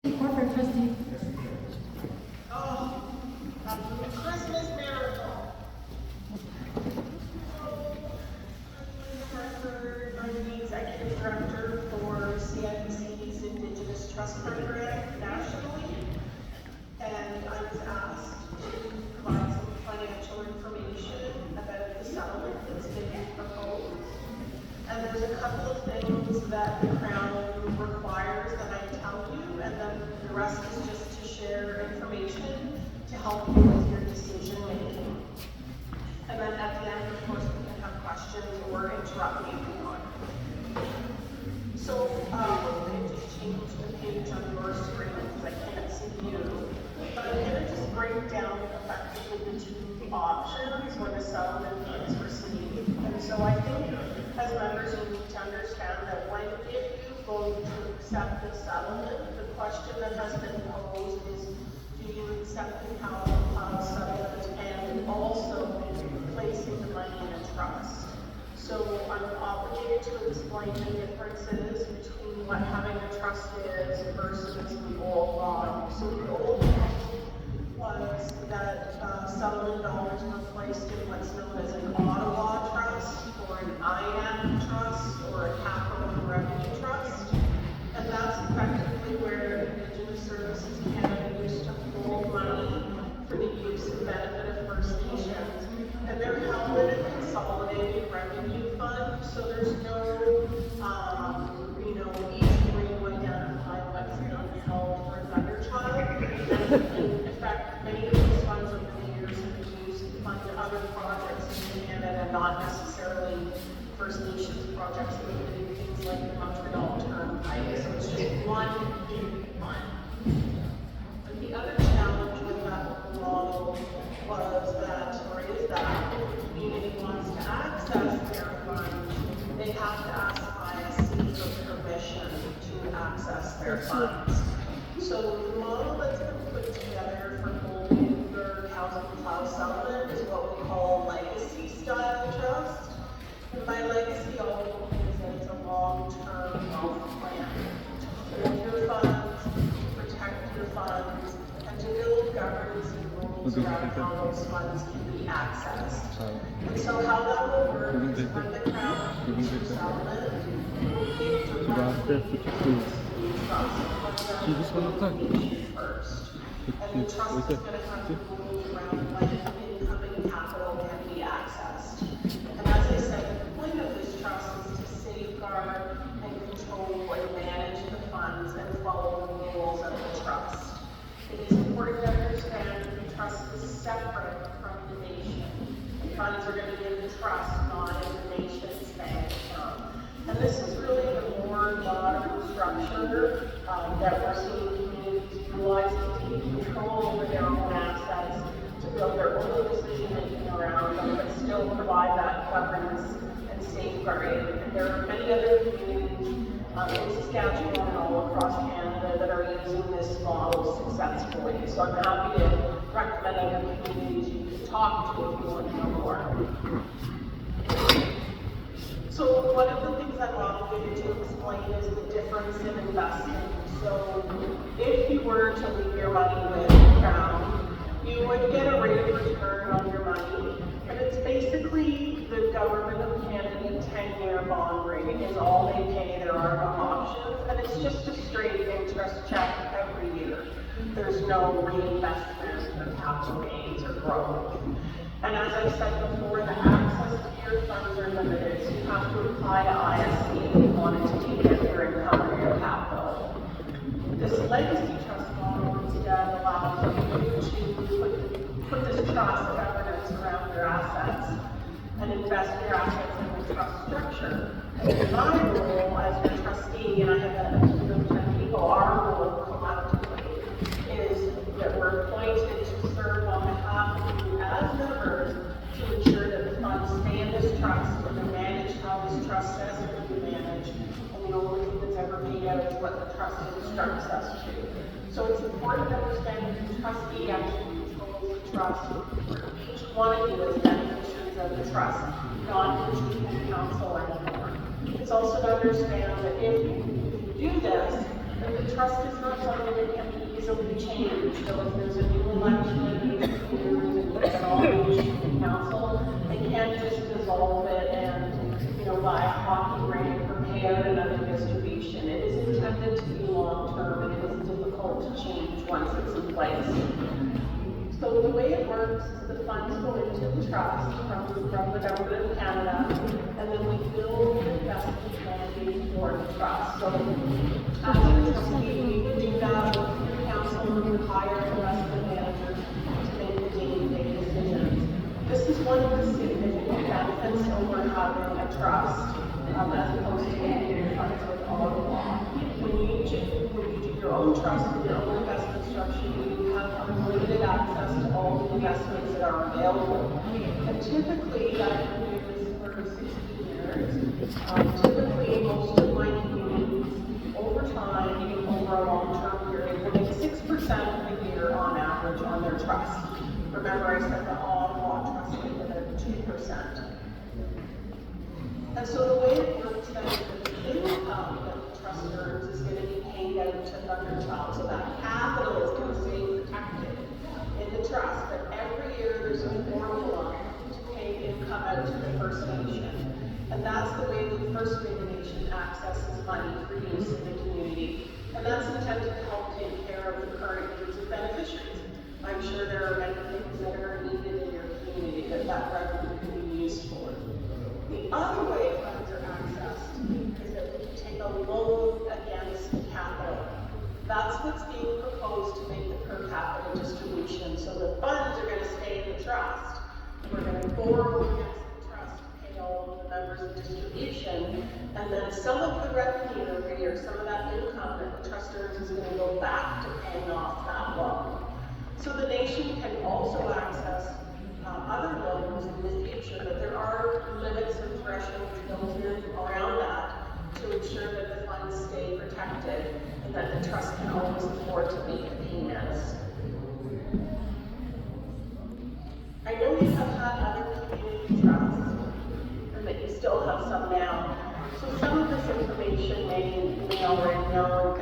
Corporate trustee. Oh, Christmas miracle. Hartford, I'm the executive director for CIBC's Indigenous Trust Program nationally, and I was asked to provide some financial information about the settlement that's been proposed. And there's a couple of things that the Crown requires that I tell you, and then the rest is just to share information to help you with your decision making. And then at the end, of course, we can have questions or interrupt me if you want. So, I just changed the page on your screen because I can't see you. But I'm going to just break down effectively the two options where the settlement is received. And so I think as members you need to understand that when if you vote to accept the settlement, the question that has been posed is, do you accept the capital settlement and also placing the money in a trust? So I'm obligated to explain the differences between what having a trust is versus the old law. So the old law was that settlement dollars were placed in what's known as an Ottawa trust, or an IM trust, or a capital and revenue trust. And that's effectively where Indigenous Services Canada used to hold money for the use and benefit of First Nations. And they're held in a consolidated revenue fund, so there's no, easy way to identify what's being held for Thunderchild. And in fact, many of these funds over the years have been used to fund other projects in Canada, not necessarily First Nations projects, including things like the Montreal Turnpike. So it's just one big fund. But the other challenge with that model was that, or is that, if the community wants to access their funds, they have to ask ISC for permission to access their funds. So the model that's been put together for holding the housing cloud settlement is what we call legacy style trust. And by legacy, all it means that it's a long-term wealth plan to hold your funds, to protect your funds, and to build governance and rules around how those funds can be accessed. And so how that will work is when the Crown issues settlement, it will give direct first. And the trust is going to have the rules around when income and capital can be accessed. And as I said, the point of this trust is to safeguard and control and manage the funds and follow the rules of the trust. It is important to understand that the trust is separate from the nation. The funds are going to be in the trust, not in the nation's bank account. And this is really the more modern structure that we're seeing communities utilize to take control over their own assets, to build their own decision-making around them, but still provide that governance and safeguarding. And there are many other communities in Saskatchewan and all across Canada that are using this model successfully. So I'm happy to recommend other communities you can talk to if you want to know more. So one of the things I'm obligated to explain is the difference in investment. So if you were to leave your money with the Crown, you would get a rate of return on your money. And it's basically the government of Canada 10-year bond rate is all they pay. There are no options. And it's just a straight interest check every year. There's no reinvestment or capital gains or growth. And as I said before, the access to your funds are limited, so you have to apply to ISC if you wanted to take out your income or your capital. This legacy trust model instead allows you to put this trust governance around your assets and invest your assets in the trust structure. And my role as your trustee, and I have a team of 10 people, our role collectively is that we're appointed to serve on behalf of you as members to ensure that the funds stay in this trust and they're managed how this trust says it will be managed. And the only thing that's ever paid out is what the trust instructs us to. So it's important to understand that the trustee actually controls the trust for each one of you as beneficiaries of the trust, not the chief council anymore. It's also to understand that if you do this, then the trust is not something that change. So if there's a new election, and all the council, they can't just dissolve it and, buy a hockey rink or pay out another distribution. It is intended to be long-term, and it is difficult to change once it's in place. So the way it works is the funds go into the trust from the Government of Canada, and then we build an investment mandate for the trust. So as a trustee, we would do that with your council, and we hire investment managers to make the day-to-day decisions. This is one of the significant benefits over having a trust as opposed to managing funds with all of law. When you do your own trust with your own investment structure, you have unlimited access to all the investments that are available. And typically, that is for 60 years. Typically, most of my communities, over time, over a long-term period, will make 6% a year on average on their trust. Remember, I said that all law trusts get about 2%. And so the way it works then is that the income that the trust earns is going to be paid out to Thunderchild. So that capital is going to stay protected in the trust. But every year there's a formula to pay income out to the First Nation. And that's the way the First Nation accesses money for use in the community. And that's intended to help take care of the current needs of beneficiaries. I'm sure there are many things that are needed in your community that revenue can be used for. The other way funds are accessed is that we can take a loan against capital. That's what's being proposed to make the per capita distribution. So the funds are going to stay in the trust. We're going to borrow against the trust to pay all of the members of distribution, and then some of the revenue or some of that income that the trust earns is going to go back to paying off that loan. So the nation can also access other loans in the future, but there are limits and thresholds built in around that to ensure that the funds stay protected and that the trust can always afford to make the payments. I know you have had other community trusts, and that you still have some now. So some of this information may already know,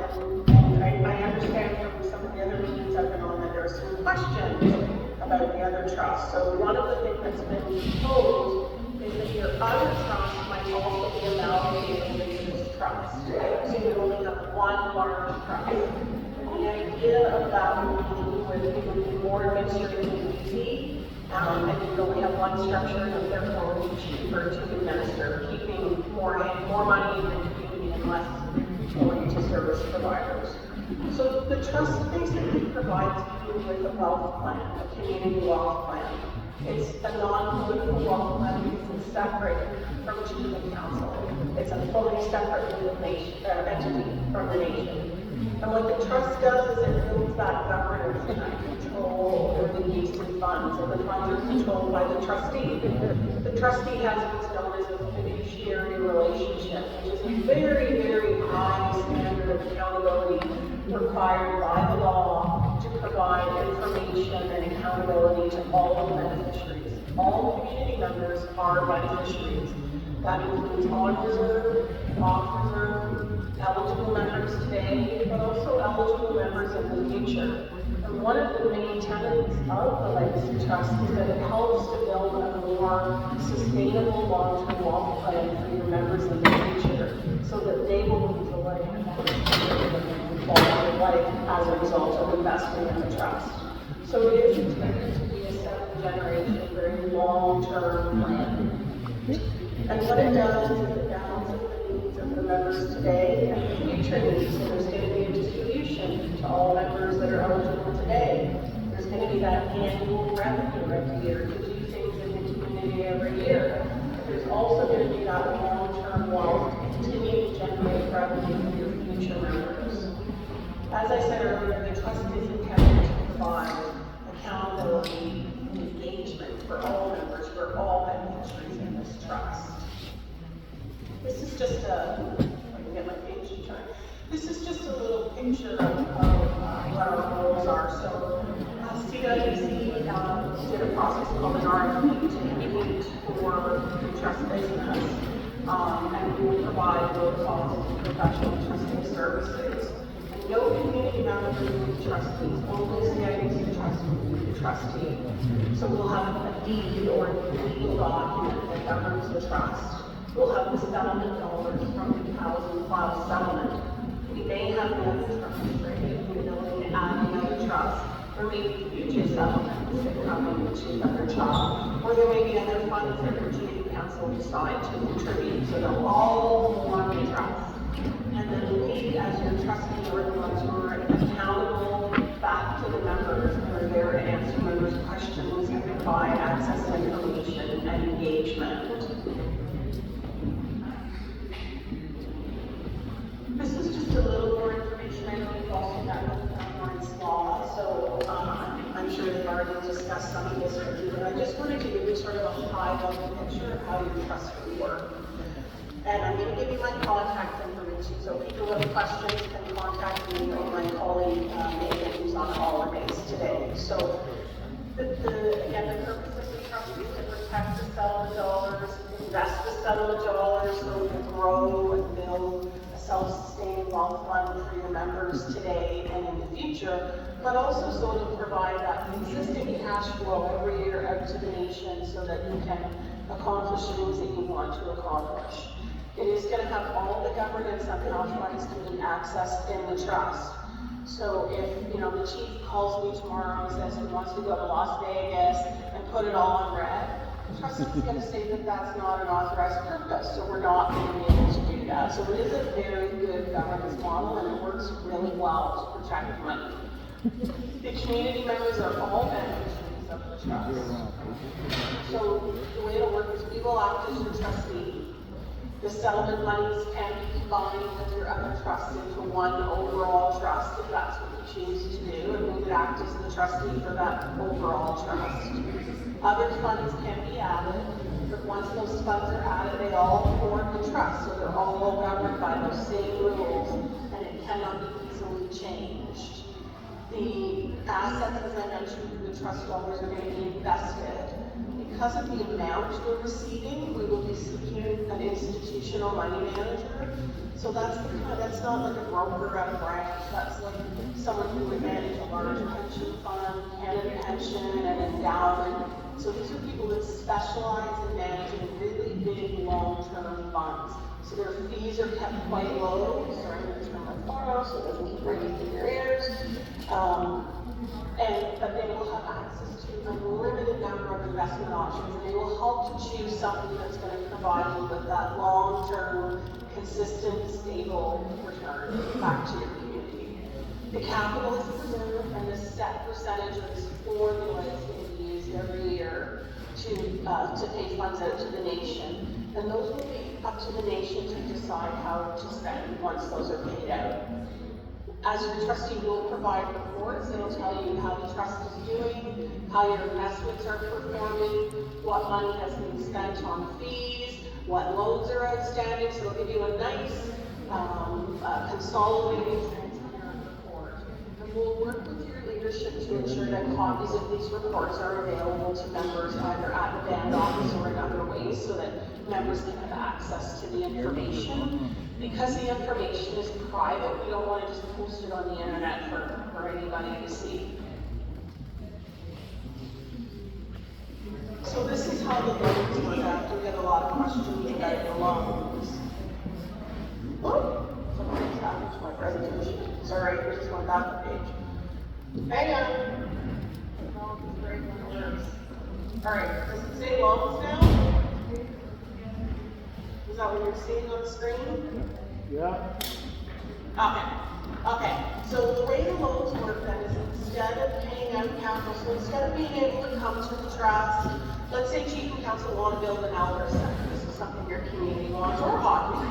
and I understand from some of the other meetings I've been on that there are some questions about the other trusts. So one of the things that's been proposed is that your other trust might also be amalgamated into this trust. So you only have one large trust. And the idea of that would be more administratively easy, and you only have one structure, and therefore it would be cheaper to administer, keeping more money in the community and less going to service providers. So the trust basically provides you with a wealth plan, a community wealth plan. It's a non-political wealth plan because it's separate from chief and council. It's a fully separate entity from the nation. And what the trust does is it builds that governance and control over the use of funds, and the funds are controlled by the trustee. The trustee has what's known as a fiduciary relationship, which is a very, very high standard of accountability required by the law to provide information and accountability to all the beneficiaries. All community members are beneficiaries. That includes on reserve, off reserve, eligible members today, but also eligible members in the future. And one of the main tenets of the Legacy Trust is that it helps to build a more sustainable long-term wealth plan for your members in the future, so that they will leave the life quality of life as a result of investing in the trust. So it is intended to be a 7-generation, very long-term plan. And what it does is it balances the needs of the members today and the future needs. So there's going to be a distribution to all members that are eligible today. There's going to be that annual revenue every year to do things in the community every year. But there's also going to be that long-term wealth to continue to generate revenue for your future members. As I said earlier, the trust is intended to provide accountability and engagement for all members, for all beneficiaries in this trust. This is just I can get my page to turn. This is just a little picture of what our goals are. So CWC did a process called an RFP to compete for the trust business, and we will provide low cost professional trusting services. And No community member will be trustees, only CIBC trustee. So we'll have a deed or a legal document that governs the trust. We'll have the settlement dollars from the housing file settlement. We may have the other trust restricted, the ability to add the other trust, or maybe future settlements that come into Thunderchild, or there may be other funds that the community council decide to contribute, so they'll all form the trust. And then we, as your trustee, are the ones who are accountable back to the members, and are there to answer members' questions and provide access to information and engagement. This is just a little more information. I know you've also got Warren's law, so I'm sure they've already discussed some of this with you, but I just wanted to give you sort of a high-level picture of how your trust would work. And I'm going to give you my contact information, so people who have questions can contact me or my colleague, Megan, who's on holidays today. So, again, the purpose of the trust is to protect the settlement dollars, invest the settlement dollars so we can grow and build a self-sustaining wealth fund for your members today and in the future, but also so to provide that consistent cash flow every year out to the nation so that you can accomplish things that you want to accomplish. It is going to have all the governance of how funds can be accessed in the trust. So if, the chief calls me tomorrow and says he wants to go to Las Vegas and put it all on red, the trust is going to say that that's not an authorized purpose, so we're not going to be able to do that. So it is a very good governance model, and it works really well to protect money. The community members are all beneficiaries of the trust. So the way it'll work is we will act as your trustee. The settlement monies can be combined with your other trusts into one overall trust if that's what you choose to do, and we would act as the trustee for that overall trust. Other funds can be added, but once those funds are added, they all form the trust, so they're all governed by those same rules, and it cannot be easily changed. The assets, as I mentioned, the trust dollars are going to be invested. Because of the amount we're receiving, we will be seeking an institutional money manager. So that's not like a broker out of branch. That's like someone who would manage a large pension fund, Canada Pension, and endowment. So these are people that specialize in managing really big long-term funds. So their fees are kept quite low. Sorry, I'm going to turn my phone off so it doesn't keep ringing in your ears. But they will have access to a limited number of investment options, and they will help to choose something that's going to provide you with that long-term, consistent, stable return back to your community. The capital is preserved, and the set percentage of this formula is going to be used every year to pay funds out to the nation, and those will be up to the nation to decide how to spend once those are paid out. As your trustee, will provide reports. It'll tell you how the trust is doing, how your investments are performing, what money has been spent on fees, what loans are outstanding. So it'll give you a nice consolidated, transparent report. And we'll work with your leadership to ensure that copies of these reports are available to members either at the band office or in other ways so that members can have access to the information. Because the information is private, we don't want to just post it on the internet for anybody to see. So this is how the loans work out. We get a lot of questions about the loans. Oh, something's happened to my presentation. Sorry, I just went back the page. Hang on. Oh, it's great when it works. All right, does it say loans now? Is that what you're seeing on the screen? Yeah. Okay. So the way the loans work then is instead of paying out capital, so instead of being able to come to the trust, let's say chief and council want to build an outdoor center. This is something your community wants, or hockey,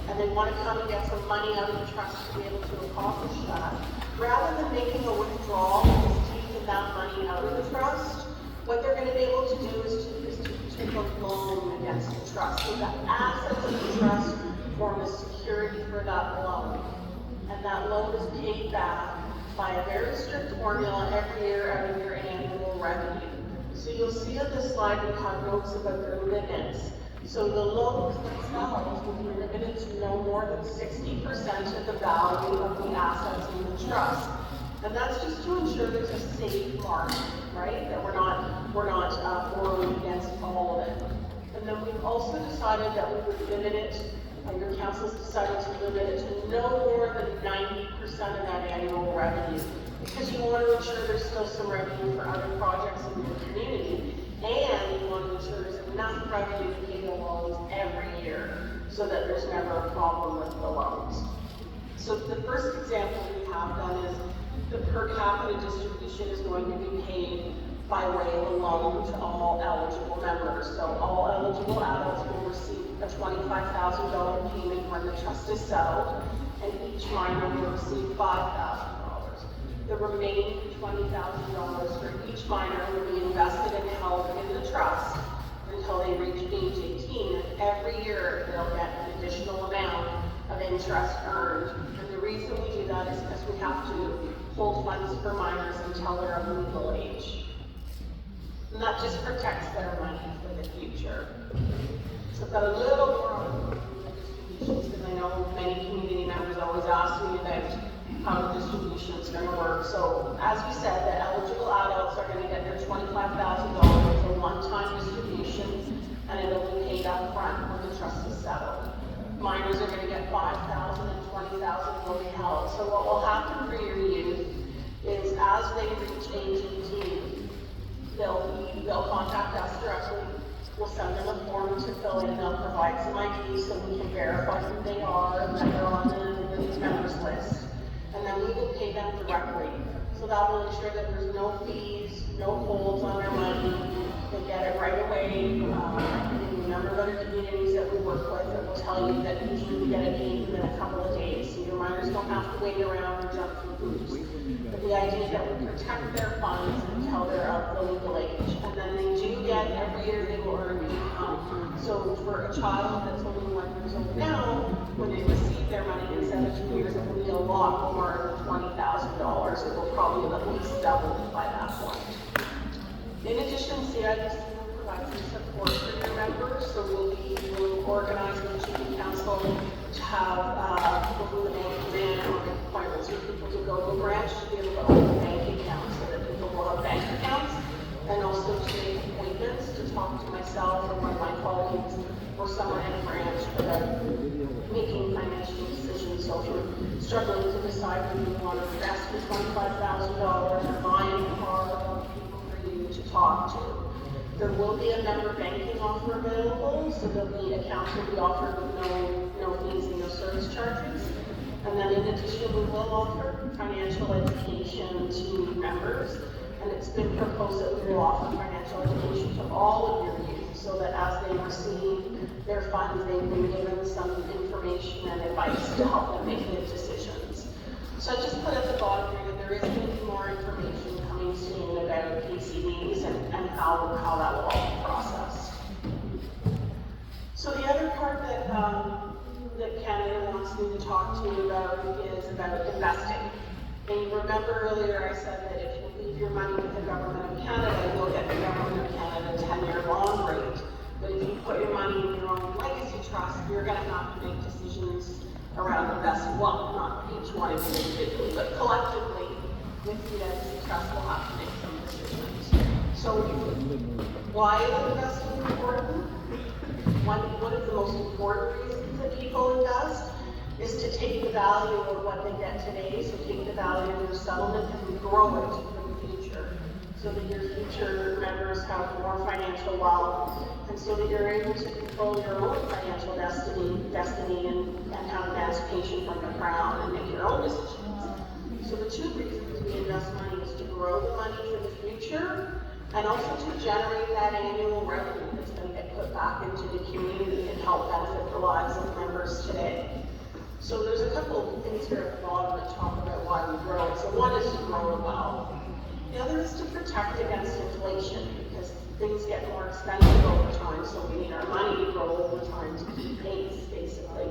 and they want to come and get some money out of the trust to be able to accomplish that. Rather than making a withdrawal and just taking that money out of the trust, what they're going to be able to do is to take a loan against the trust. So the assets of the trust form the security for that loan. And that loan is paid back by a very strict formula every year out of your annual revenue. So you'll see on this slide we have notes about the limits. So the loans themselves will be limited to no more than 60% of the value of the assets in the trust. And that's just to ensure there's a safe margin, right? That we're not borrowing against all of it. And then we've also decided that we would limit it, your council's decided to limit it to no more than 90% of that annual revenue. Because you want to ensure there's still some revenue for other projects in your community, and you want to ensure there's enough revenue to pay the loans every year, so that there's never a problem with the loans. So the first example we have done is the per capita distribution is going to be paid by way of a loan to all eligible members. So all eligible adults will receive a $25,000 payment when the trust is settled, and each minor will receive $5,000. The remaining $20,000 for each minor will be invested and held in the trust until they reach age 18, and every year they'll get an additional amount of interest earned. And the reason we do that is because we have to hold funds for minors until they're of legal age. And that just protects their money for the future. So I've got a little more on the distributions, because I know many community members always ask me about how the distribution is going to work. So as we said, the eligible adults are going to get their $25,000 a one-time distribution, and it'll be paid up front when the trust is settled. Minors are going to get $5,000 and $20,000 will be held. So what will happen for your youth is, as they reach age 18, they'll contact us directly. We'll send them a form to fill in. They'll provide some IDs so we can verify who they are and that they're on the members list. And then we will pay them directly. So that will ensure that there's no fees, no holds on their money. They get it right away. A number of other communities that we work with that will tell you that usually we get it paid within a couple of days. So your minors don't have to wait around or jump through hoops. But the idea is that we protect their funds until they're of the legal age. And then they do get, every year they will earn income. So for a child that's only 1 year old now, when they receive their money in 17 years, it will be a lot more than $20,000. It will probably have at least doubled by that point. In addition, CIBC will provide some support for your members. So we'll organize the Chief Council to have people who will come in or make appointments with people to go to a branch to be able to open bank accounts, so that people will have bank accounts, and also to make appointments to talk to myself or one of my colleagues or someone in a branch about making financial decisions. So if you're struggling to decide whether you want to invest your $25,000 or buy a car, people for you to talk to. There will be a member banking offer available, so there'll be accounts will be offered with no fees and no service charges. And then in addition, we will offer financial education to members, and it's been proposed that we will offer financial education to all of your youth, so that as they receive their funds, they've been given some information and advice to help them make good decisions. So I just put at the bottom here that there is going to be more information coming soon about PCDs and how that will all be processed. So the other part that Canada wants me to talk to you about is about investing. And you remember earlier I said that if you leave your money with the Government of Canada, you'll get the Government of Canada 10-year bond rate. But if you put your money in your own legacy trust, you're going to have to make decisions around investing. Well, not each one of you individually, but collectively with the legacy trust, we'll have to make some decisions. So why is investing important? One of the most important reasons that people invest is to take the value of what they get today, so take the value of your settlement and grow it for the future, so that your future members have more financial wealth, and so that you're able to control your own financial destiny and have emancipation from the crown and make your own decisions. So the two reasons we invest money is to grow the money for the future, and also to generate that annual revenue that's going to get put back into the community and help benefit the lives of members today. So there's a couple of things here at the bottom that talk about why we grow it. So one is to grow wealth. The other is to protect against inflation, because things get more expensive over time, so we need our money to grow over time to keep pace, basically.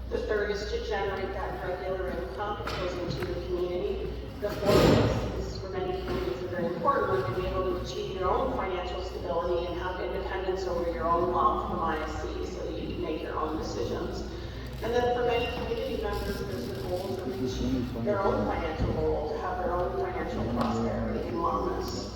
The third is to generate that regular income that goes into the community. The fourth is for many communities, a very important one, to be able to achieve your own financial stability stability and have independence over your own wealth from ISC so that you can make your own decisions. And then for many community members, there's the goal to reach their own financial goal, to have their own financial prosperity and wellness.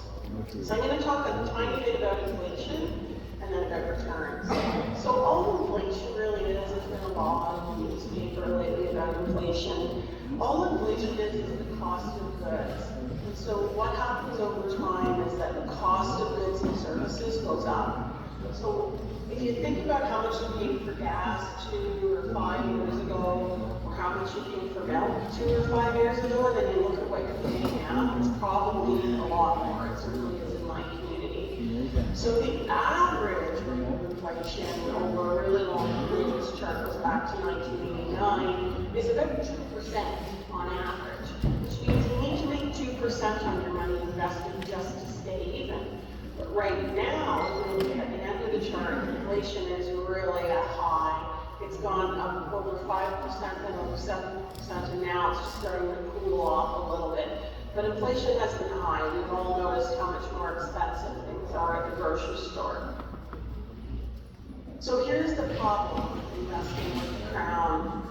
So I'm going to talk a tiny bit about inflation and then about returns. So all inflation really is, there's been a lot of newspaper lately about inflation. All inflation is the cost of goods. And so what happens over time is that the cost of goods and services goes up. So if you think about how much you paid for gas 2 or 5 years ago, or how much you paid for milk 2 or 5 years ago, and then you look at what you're paying now, it's probably a lot more. It certainly is in my community. So the average rate of inflation over a really long period, this chart goes back to 1989, is about 2% on average, which means you need to make 2% on your money invested just to stay even. But right now, when you look at the end of the chart, inflation is really at high. It's gone up over 5%, then over 7%, and now it's just starting to cool off a little bit. But inflation has been high. We've all noticed how much more expensive things are at the grocery store. So here's the problem with investing with the Crown.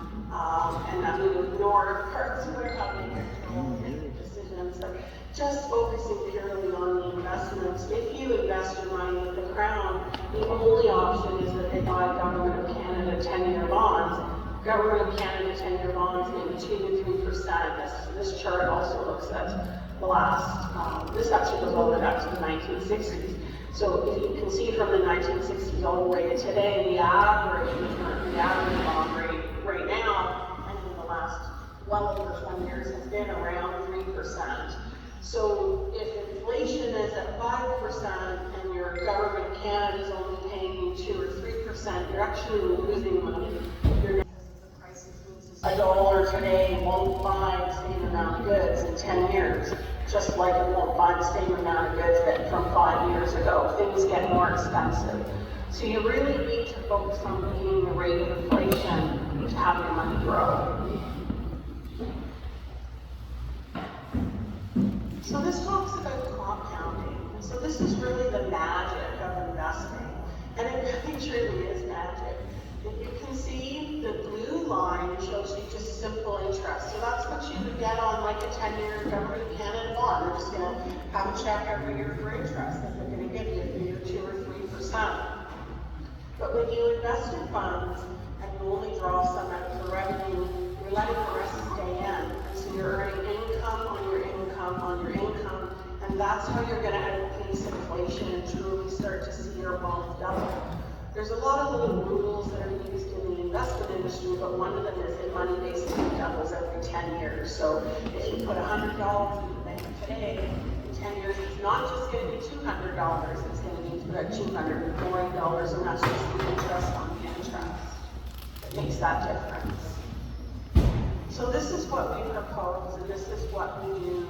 And I'm going to ignore parts where having control and making decisions, but just focusing purely on the investments. If you invest your money with the Crown, the only option is that they buy Government of Canada 10-year bonds. Government of Canada 10-year bonds maybe 2 to 3%. This chart also looks at the last, this actually goes all the way back to the 1960s. So if you can see from the 1960s all the way to today, the average return, the average bond rate right now, and in the last well over 20 years, has been around 3%. So if inflation is at 5% and your Government of Canada is only paying you 2 or 3%, you're actually losing money. You're a dollar today won't buy the same amount of goods in 10 years, just like it won't buy the same amount of goods that from 5 years ago. Things get more expensive. So you really need to focus on beating the rate of inflation to have your money grow. So this talks about compounding. And so this is really the magic of investing. And it really truly is magic. And you can see the blue line shows you just simple interest. So that's what you would get on like a 10-year Government of Canada bond. They're just going to have a check every year for interest that they're going to give you for your 2 or 3%. But when you invest in funds and you only draw some out for revenue, you're letting the rest stay in. And so you're earning income on your income on your income, and that's how you're going to outpace inflation and truly start to see your wealth double. There's a lot of little rules that are used in the investment industry, but one of them is that money basically doubles every 10 years. So if you put $100 in the bank today, in 10 years it's not just going to be $200, it's going to be about $240, and that's just the interest on the interest that makes that difference. So this is what we propose, and this is what we do.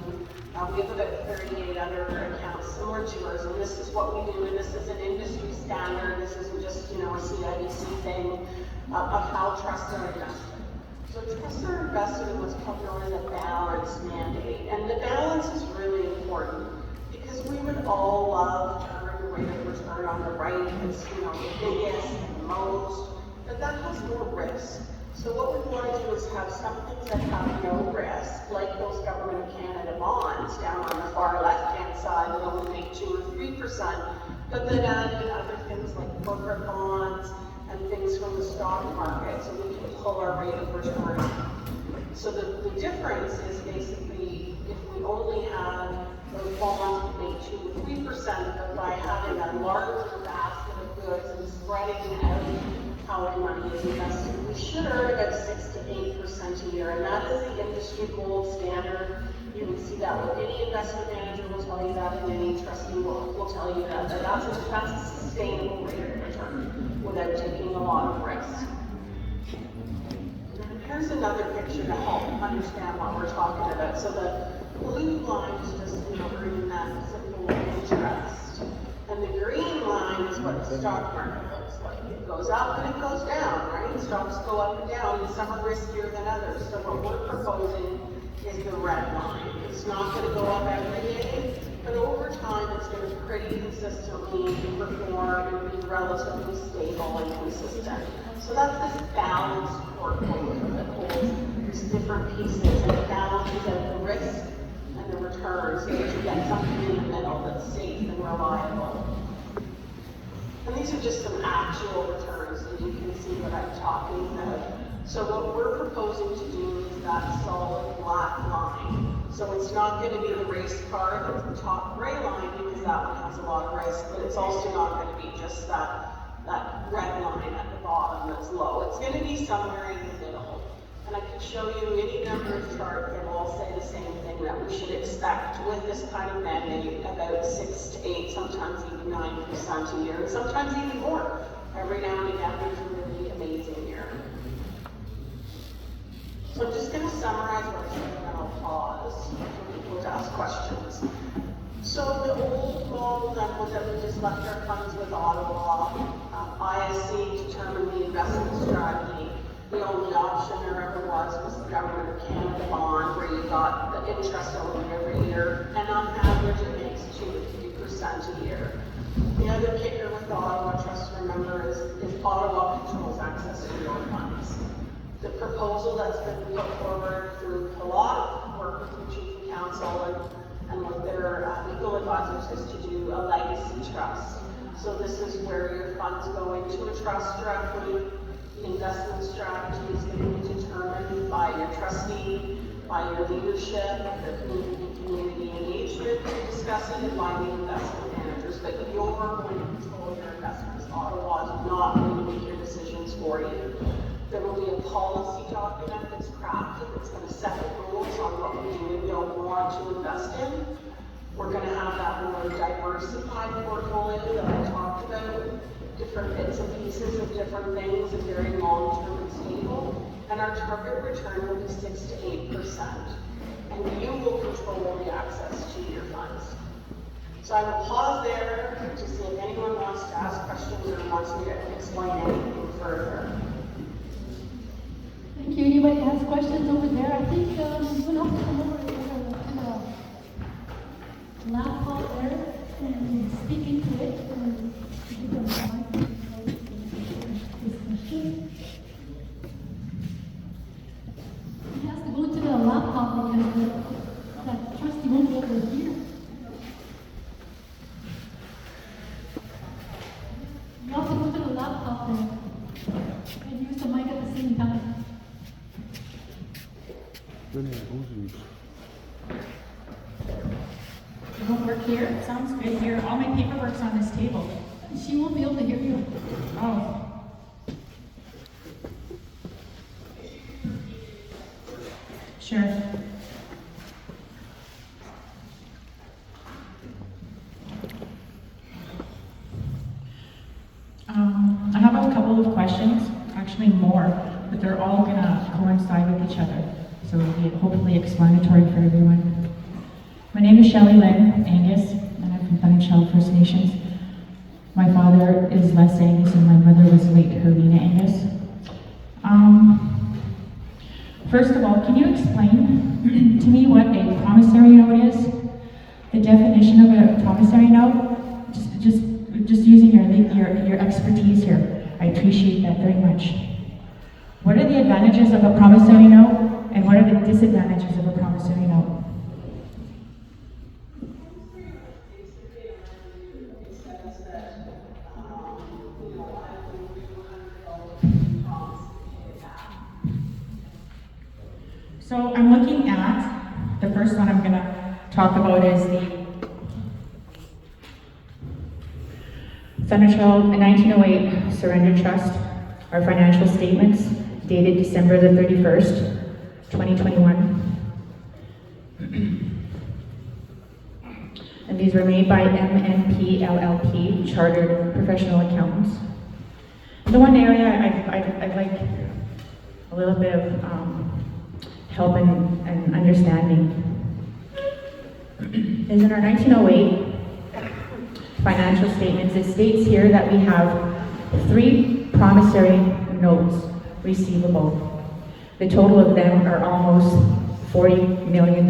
We have about 38 other accounts similar to ours, and this is what we do, and this is an industry standard. This isn't just, a CIBC thing of how trusts are invested. So trusts are invested in what's called known as a balance mandate, and the balance is really important because we would all love to earn the rate of return on the right. It's, the biggest and the most, but that has more risk. So what we want to do is have some things that have no risk, like those Government of Canada bonds down on the far left-hand side that only make 2 or 3%, but then add in other things like corporate bonds and things from the stock market so we can pull our rate of return. So the difference is basically if we only have those bonds that make 2 or 3%, but by having a larger basket of goods and spreading out how our money is invested, we should earn about 6 to 8% a year, and that is the industry gold standard. You can see that with any investment manager will tell you that, and any trustee will tell you that. That's a sustainable rate of return without taking a lot of risk. And here's another picture to help understand what we're talking about. So the blue line is just earning that simple interest, and the green line is what the stock market looks like. It goes up and it goes down, right? Stocks go up and down, and some are riskier than others. So what we're proposing is the red line. It's not going to go up every day, But over time, it's going to pretty consistently perform and be relatively stable and consistent. So that's this balanced portfolio that holds these different pieces and it balances out the risk and the returns so that you get something in the middle that's safe and reliable. And these are just some actual returns so you can see what I'm talking about. So what we're proposing to do is that solid black line. So it's not going to be the race car that's the top gray line because that one has a lot of risk, but it's also not going to be just that red line at the bottom that's low. It's going to be somewhere in the middle. And I can show you any number of charts that all say the same thing, that we should expect with this kind of mandate about 6 to 8, sometimes even 9% a year, and sometimes even more. Every now and again, there's a really amazing year. So I'm just going to summarize what I said and then I'll pause for people to ask questions. So the old model that was that we just left our funds with Ottawa, ISC determined the investment strategy. The only option there ever was the Government of Canada bond, where you got the interest only every year, and on average it makes 2 to 3% a year. The other kicker with the Ottawa Trust, remember, is Ottawa controls access to your funds. The proposal that's been put forward through a lot of work with the Chief of Council and with their legal advisors is to do a legacy trust. So this is where your funds go into a trust directly. The investment strategy is going to be determined by your trustee, by your leadership, the community engagement to discuss it, and by the investment managers. But you're going to control your investments. Ottawa is not going to make your decisions for you. There will be a policy document that's crafted that's going to set the rules on what we do and don't want to invest in. We're going to have that more diversified portfolio that I talked about, different bits and pieces of different things, and very long-term and stable. And our target return will be 6 to 8%. And you will control the access to your funds. So I will pause there to see if anyone wants to ask questions or wants me to explain anything further. Thank you. Anybody has questions over there? I think you can also come over to the laptop there and speak into it and give them the mic this question. He has to go to the laptop because that trustee won't be able to hear. You have to go to the laptop there and use the mic at the same time. You won't work here? Sounds good here. All my paperwork's on this table. She won't be able to hear you. Oh. Sure. I have a couple of questions, actually more, but they're all gonna coincide with each other. So it'll be hopefully explanatory for everyone. My name is Shelley Lynn Angus, and I'm from Thunderchild First Nations. My father is Les Angus, and my mother was late Hermina Angus. First of all, can you explain to me what a promissory note is? The definition of a promissory note? Just using your expertise here. I appreciate that very much. What are the advantages of a promissory note, and what are the disadvantages of a promissory note? So I'm looking at, the first one I'm going to talk about is the Thunderchild 1908 Surrender Trust, our financial statements dated December the 31st, 2021. And these were made by MNP LLP, Chartered Professional Accountants. The one area I'd like a little bit of help and understanding is in our 1908 financial statements. It states here that we have 3 promissory notes receivable. The total of them are almost $40 million.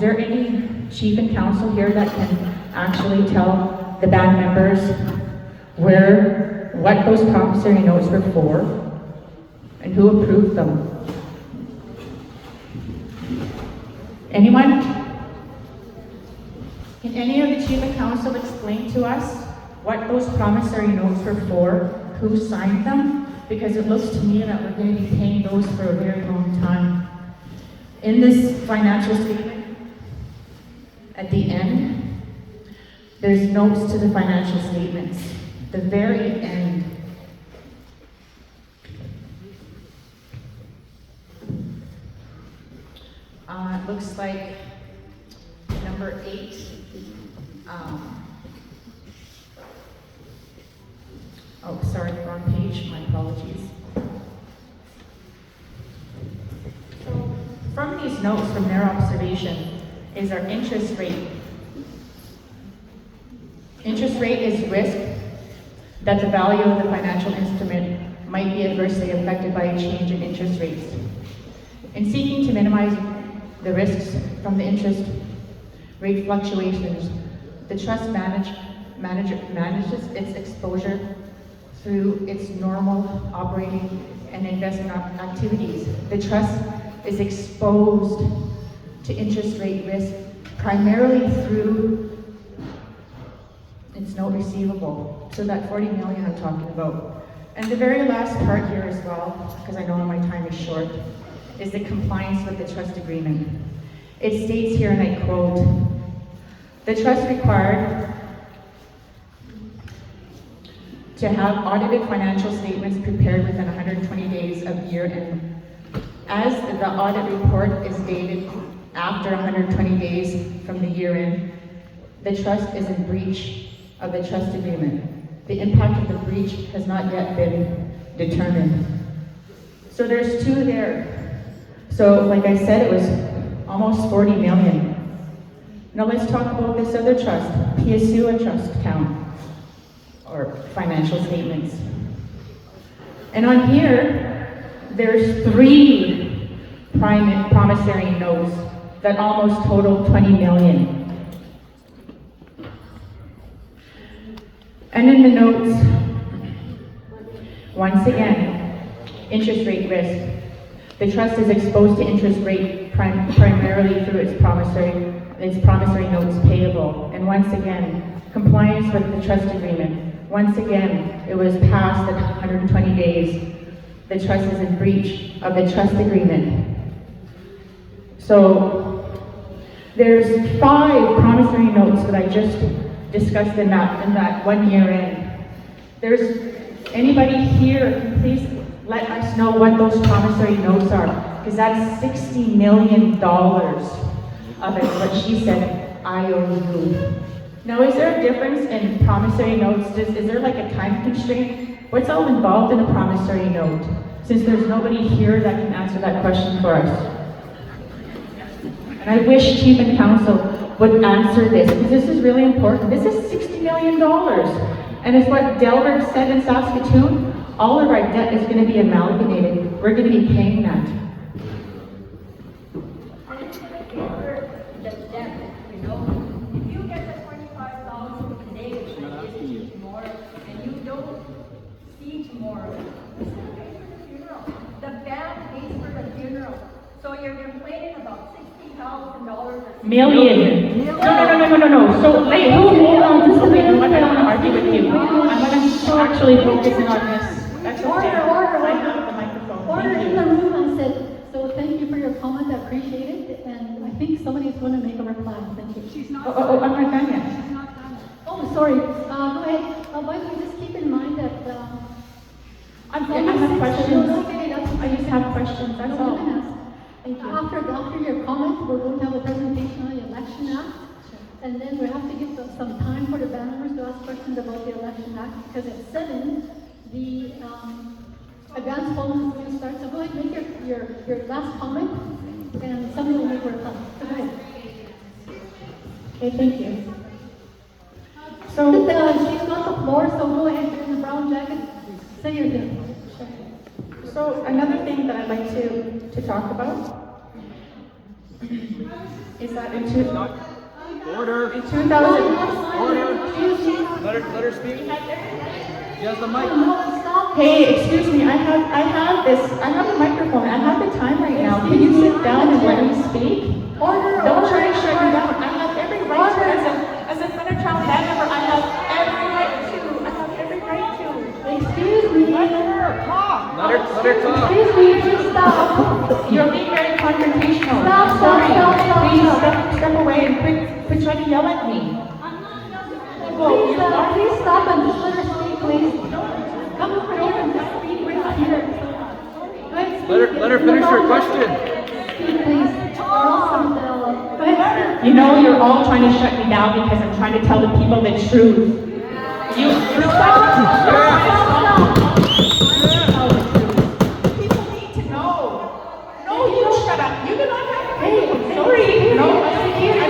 Is there any chief and council here that can actually tell the band members what those promissory notes were for and who approved them? Anyone? Can any of the chief and council explain to us what those promissory notes were for, who signed them? Because it looks to me that we're going to be paying those for a very long time. In this financial statement, at the end, there's notes to the financial statements. The very end. It looks like number 8. Oh, sorry, wrong page, my apologies. So, from these notes, from their observation, is our interest rate. Interest rate is risk that the value of the financial instrument might be adversely affected by a change in interest rates. In seeking to minimize the risks from the interest rate fluctuations, the trust manages its exposure through its normal operating and investment activities. The trust is exposed to interest rate risk primarily through its note receivable. So that 40 million I'm talking about. And the very last part here as well, because I know my time is short, is the compliance with the trust agreement. It states here, and I quote, "The trust required to have audited financial statements prepared within 120 days of year end. As the audit report is dated after 120 days from the year end, the trust is in breach of the trust agreement. The impact of the breach has not yet been determined." So there's 2 there. So like I said, it was almost 40 million. Now let's talk about this other trust, PSUA trust account, or financial statements. And on here, there's 3 promissory notes that almost total 20 million. And in the notes, once again, interest rate risk. The trust is exposed to interest rate primarily through its promissory notes payable. And once again, compliance with the trust agreement. Once again, it was passed at 120 days. The trust is in breach of the trust agreement. So there's 5 promissory notes that I just discussed in that 1 year end. There's anybody here, please let us know what those promissory notes are, because that's $60 million of it, what she said, IOU. Now, is there a difference in promissory notes? Is there like a time constraint? What's all involved in a promissory note? Since there's nobody here that can answer that question for us. And I wish Chief and Council would answer this, because this is really important. This is $60 million. And it's what Delbert said in Saskatoon, all of our debt is going to be amalgamated. We're going to be paying that. And it's going to cover the debt, you know. If you get the 25,000 today, which I give tomorrow, and you don't see tomorrow, it's going to pay for the funeral. The band pays for the funeral. So you're complaining about $60,000. Million. No. So, wait, hold on just a minute. I don't want to argue with you. I'm going to actually focus in on this. That's okay. Order. I have the microphone. Order Thank in you. the room. I said, so thank you for your comment, I appreciate it, and I think somebody's going to make a reply. Thank you. She's not I'm not done yet. She's not done. Oh, sorry. Go ahead. By the way, just keep in mind that I have questions. Okay, that's I just have questions, that's No, you all. can ask. Thank you. After your comment, we're going to have a presentation on the Election Act, and then we have to give some time for the band members to ask questions about the Election Act, because at 7, the advance polling is going to start. So go ahead, make your last comment, and somebody will make a reply. So go ahead. Okay, thank you. So So, she's got the floor, so go ahead, you're in the brown jacket, say your thing. so another thing that I'd like to talk about Is that in Order. in 2000? Let her speak. She has the mic. Hey, excuse me, I have the microphone, I have the time right now. Can you sit down and let me speak? Don't try to shut me down. I have every right to, as a Thunderchild band member, I have every right to. Excuse me. Let her talk. Let her talk. Excuse me, please stop. You're being very confrontational. Stop, Sorry. stop. Please step away and quit trying to yell at me. Please stop and just let her speak, please. Come over here and just speak right here. Go ahead, speak. Let her finish her question. Speak, please. Or else go ahead. You know, you're all trying to shut me down because I'm trying to tell the people the truth. People need to know. No, you shut up. You do not have to. Hey, sorry. No, I don't need you.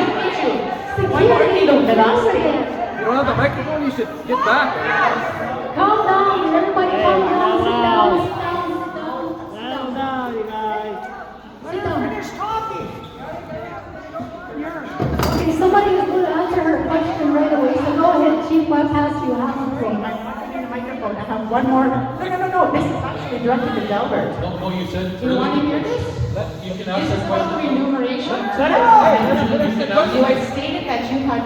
One more thing, the last thing. You don't have the microphone, you should get back. Calm down, everybody calm down, sit down. Sit down. Finish talking. Okay, somebody is going to answer her question right away, so go ahead, Chief, I'll pass you half the floor. I'm not getting the microphone. I have one more. No. This is actually directed to Delbert. No, you said Do you want to hear this? you can This ask is that about question. remuneration. ask You had stated that you had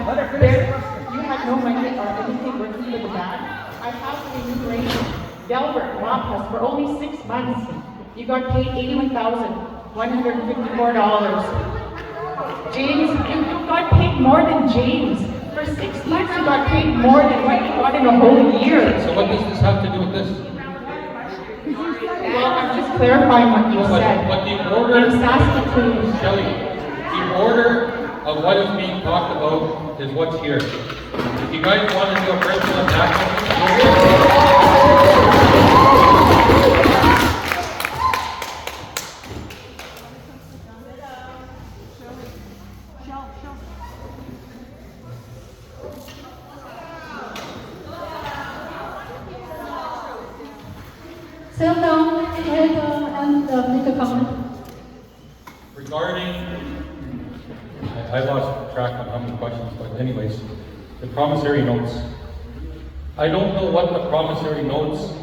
no money or anything working for the band. I have the remuneration. Delbert, Wapas, for only 6 months, you got paid $81,154. James, you got paid more than James. For 6 months, you got paid more than what you got in a whole year. So what does this have to do with this? Well, I'm just clarifying what you said. But the order, In Saskatoon. Shelley, the order of what is being talked about is what's here. If you guys want to do a personal attack, Sit down, go ahead and make a comment. regarding, I lost track of how many questions, but anyways, the promissory notes. I don't know what the promissory notes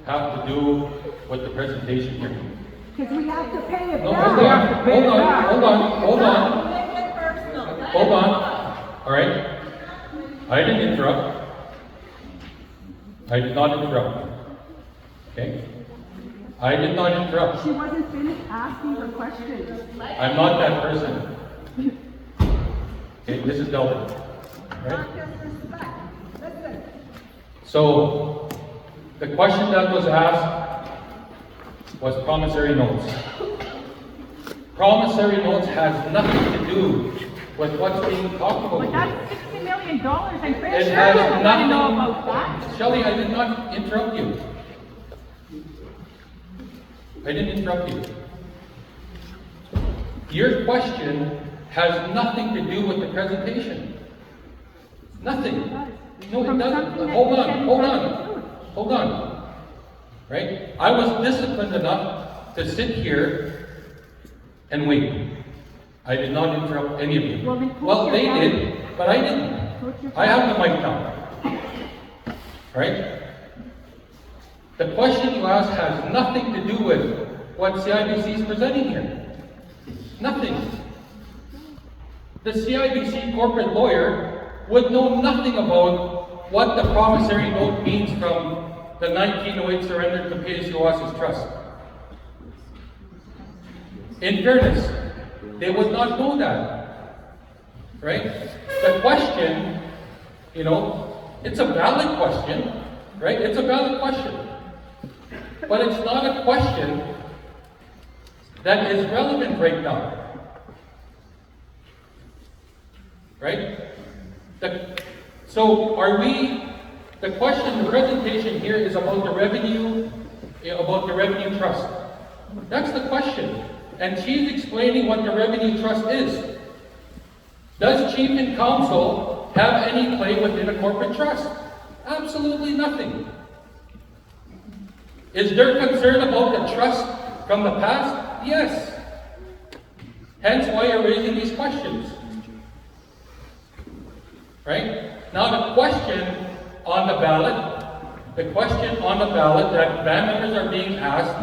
have to do with the presentation here. Because we have to pay it No, back. hold on. All right. I didn't interrupt. I did not interrupt. Okay? I did not interrupt. She wasn't finished asking her questions. I'm not that person. Okay, this is Delbert. Right? Listen. So, the question that was asked was promissory notes. Promissory notes has nothing to do with what's being talked about But here. that's $60 million. I'm pretty It sure has you want to nothing. know about that. Shelley, I did not interrupt you. I didn't interrupt you. Your question has nothing to do with the presentation. Nothing. No, it From doesn't. something that Hold you on, said hold you on, wanted to hold on. Right? I was disciplined enough to sit here and wait. I did not interrupt any of you. Well, then put Well, your they hand- did, but I didn't. Put your I have the mic now. Right? The question you asked has nothing to do with what CIBC is presenting here. Nothing. The CIBC corporate lawyer would know nothing about what the promissory note means from the 1908 surrender to P.S.U.S.'s trust. In fairness, they would not know that. Right? The question, it's a valid question, right? It's a valid question. But it's not a question that is relevant right now. Right? The question, the presentation here is about the revenue trust. That's the question. And she's explaining what the revenue trust is. Does Chief and Counsel have any play within a corporate trust? Absolutely nothing. Is there concern about the trust from the past? Yes. Hence why you're raising these questions. Right? Now the question on the ballot that band members are being asked,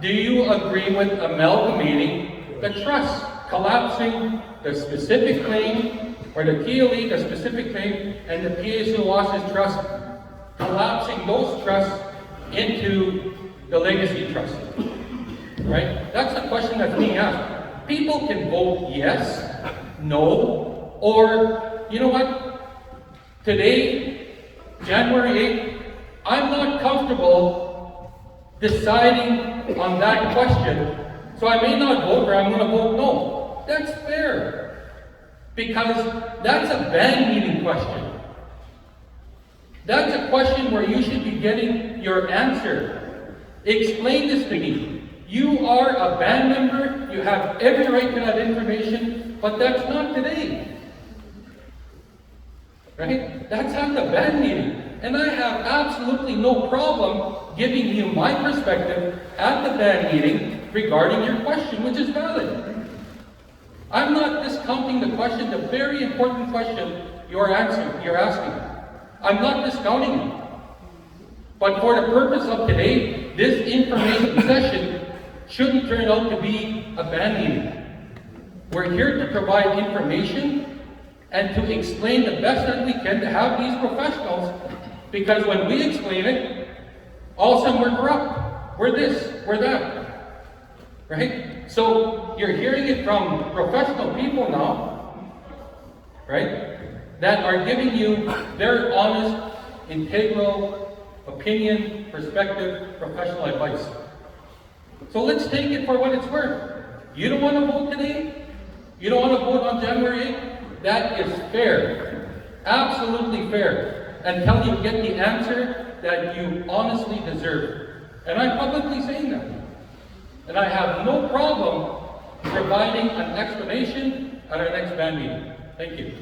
do you agree with amalgamating the trusts, collapsing the specific claim, or the TLE, the specific claim, and the PSU losses trust, collapsing those trusts into the legacy trust? Right? That's the question that's being asked. People can vote yes, no, or, you know what? Today, January 8th, I'm not comfortable deciding on that question, so I may not vote or I'm going to vote no. That's fair, because that's a band meeting question. That's a question where you should be getting your answer. Explain this to me. You are a band member, you have every right to that information, but that's not today. Right? That's at the band meeting. And I have absolutely no problem giving you my perspective at the band meeting regarding your question, which is valid. I'm not discounting the question, the very important question you're asking. I'm not discounting it. But for the purpose of today, this information session shouldn't turn out to be a band meeting. We're here to provide information and to explain the best that we can to have these professionals, because when we explain it, all of a sudden we're corrupt. We're this, we're that. Right? So you're hearing it from professional people now, right, that are giving you their honest, integral opinion, perspective, professional advice. So let's take it for what it's worth. You don't want to vote today? You don't want to vote on January 8th? That is fair. Absolutely fair. Until you get the answer that you honestly deserve. And I'm publicly saying that. And I have no problem providing an explanation at our next band meeting. Thank you.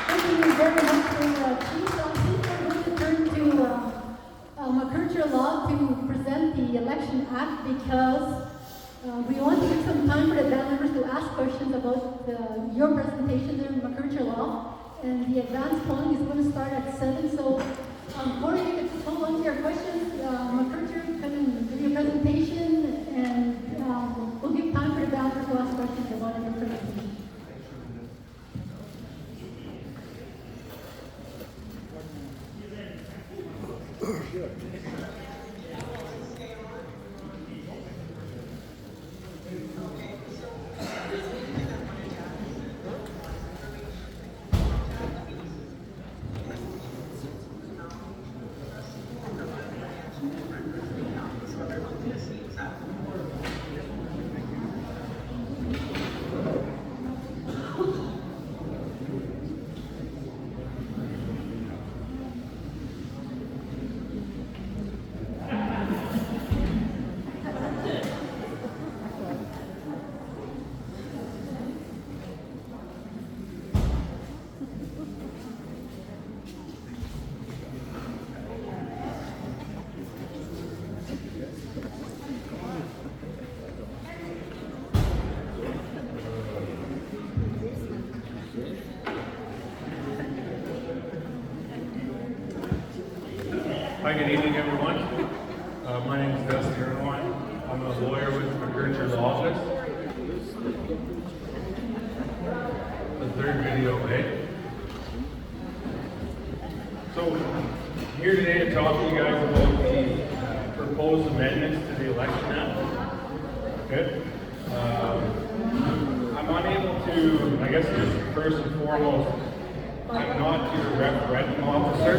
Thank you very much for Chief. I think we're going to turn to McCurcher Law to present the Election Act, because we want to give some time for the band members to ask questions about your presentation there in McCurcher Law. And the advanced polling is going to start at 7. So, Corey, you can hold on to your questions. McCurcher, come and do your presentation, and we'll give time for the band members to ask questions about your presentation. Hi, good evening, everyone. My name is Dusty Irwine. I'm a lawyer with McCurcher's office. The third video, eh? So, here today to talk to you guys about the proposed amendments to the Election Act. Okay? I'm unable to, I guess just first and foremost, I'm not your referendum officer.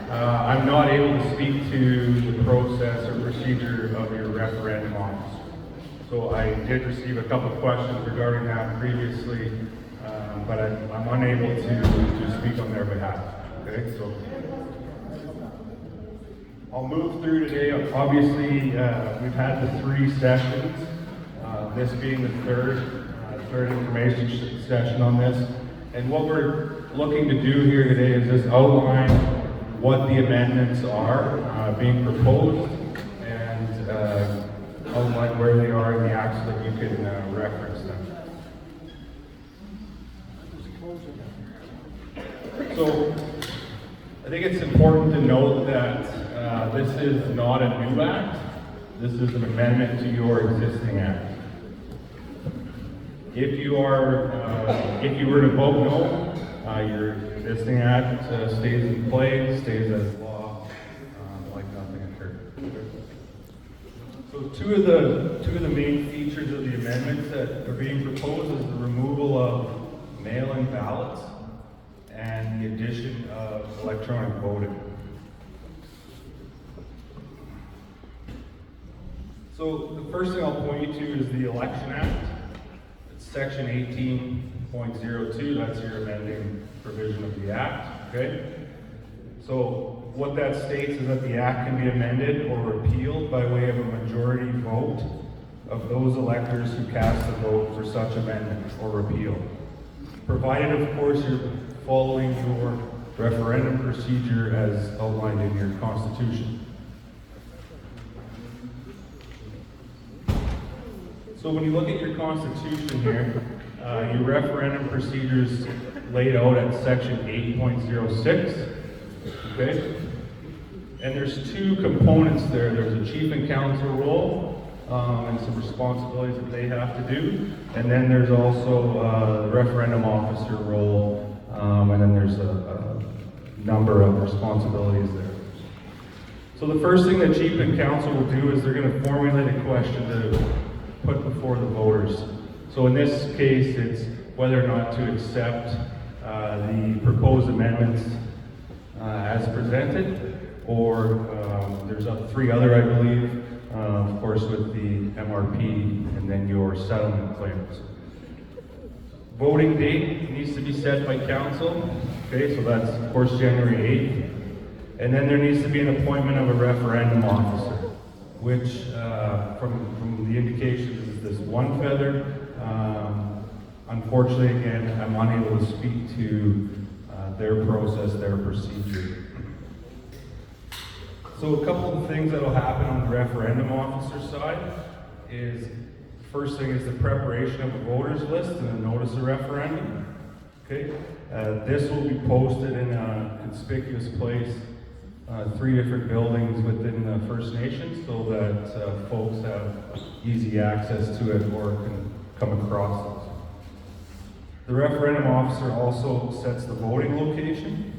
I'm not able to speak to the process or procedure of your referendum office. So I did receive a couple of questions regarding that previously, but I'm unable to speak on their behalf. Okay, so I'll move through today. Obviously, we've had the 3 sessions, this being the third information session on this. And what we're looking to do here today is just outline what the amendments are being proposed and outline where they are in the act so that you can reference them. So I think it's important to note that this is not a new act. This is an amendment to your existing act. If you were to vote no, your existing act stays in place, stays as law, like nothing occurred. So two of the main features of the amendments that are being proposed is the removal of mail-in ballots and the addition of electronic voting. So the first thing I'll point you to is the Election Act. It's section 18.02, that's your amending provision of the act, okay? So what that states is that the act can be amended or repealed by way of a majority vote of those electors who cast a vote for such amendment or repeal. Provided, of course, you're following your referendum procedure as outlined in your Constitution. So when you look at your Constitution here, your referendum procedures laid out at section 8.06, okay? And there's two components there. There's a chief and council role and some responsibilities that they have to do. And then there's also the referendum officer role, and then there's a number of responsibilities there. So the first thing that chief and council will do is they're going to formulate a question to put before the voters. So in this case, it's whether or not to accept the proposed amendments as presented, or there's three other, I believe, of course, with the MRP and then your settlement claims. Voting date needs to be set by council. Okay, so that's of course January 8th. And then there needs to be an appointment of a referendum officer, which from the indications is this one feather. Unfortunately, again, I'm unable to speak to their process, their procedure. So a couple of things that will happen on the referendum officer side is, first thing is the preparation of a voters list and a notice of referendum. Okay, this will be posted in a conspicuous place, 3 different buildings within the First Nations, so that folks have easy access to it or can come across it. The referendum officer also sets the voting location.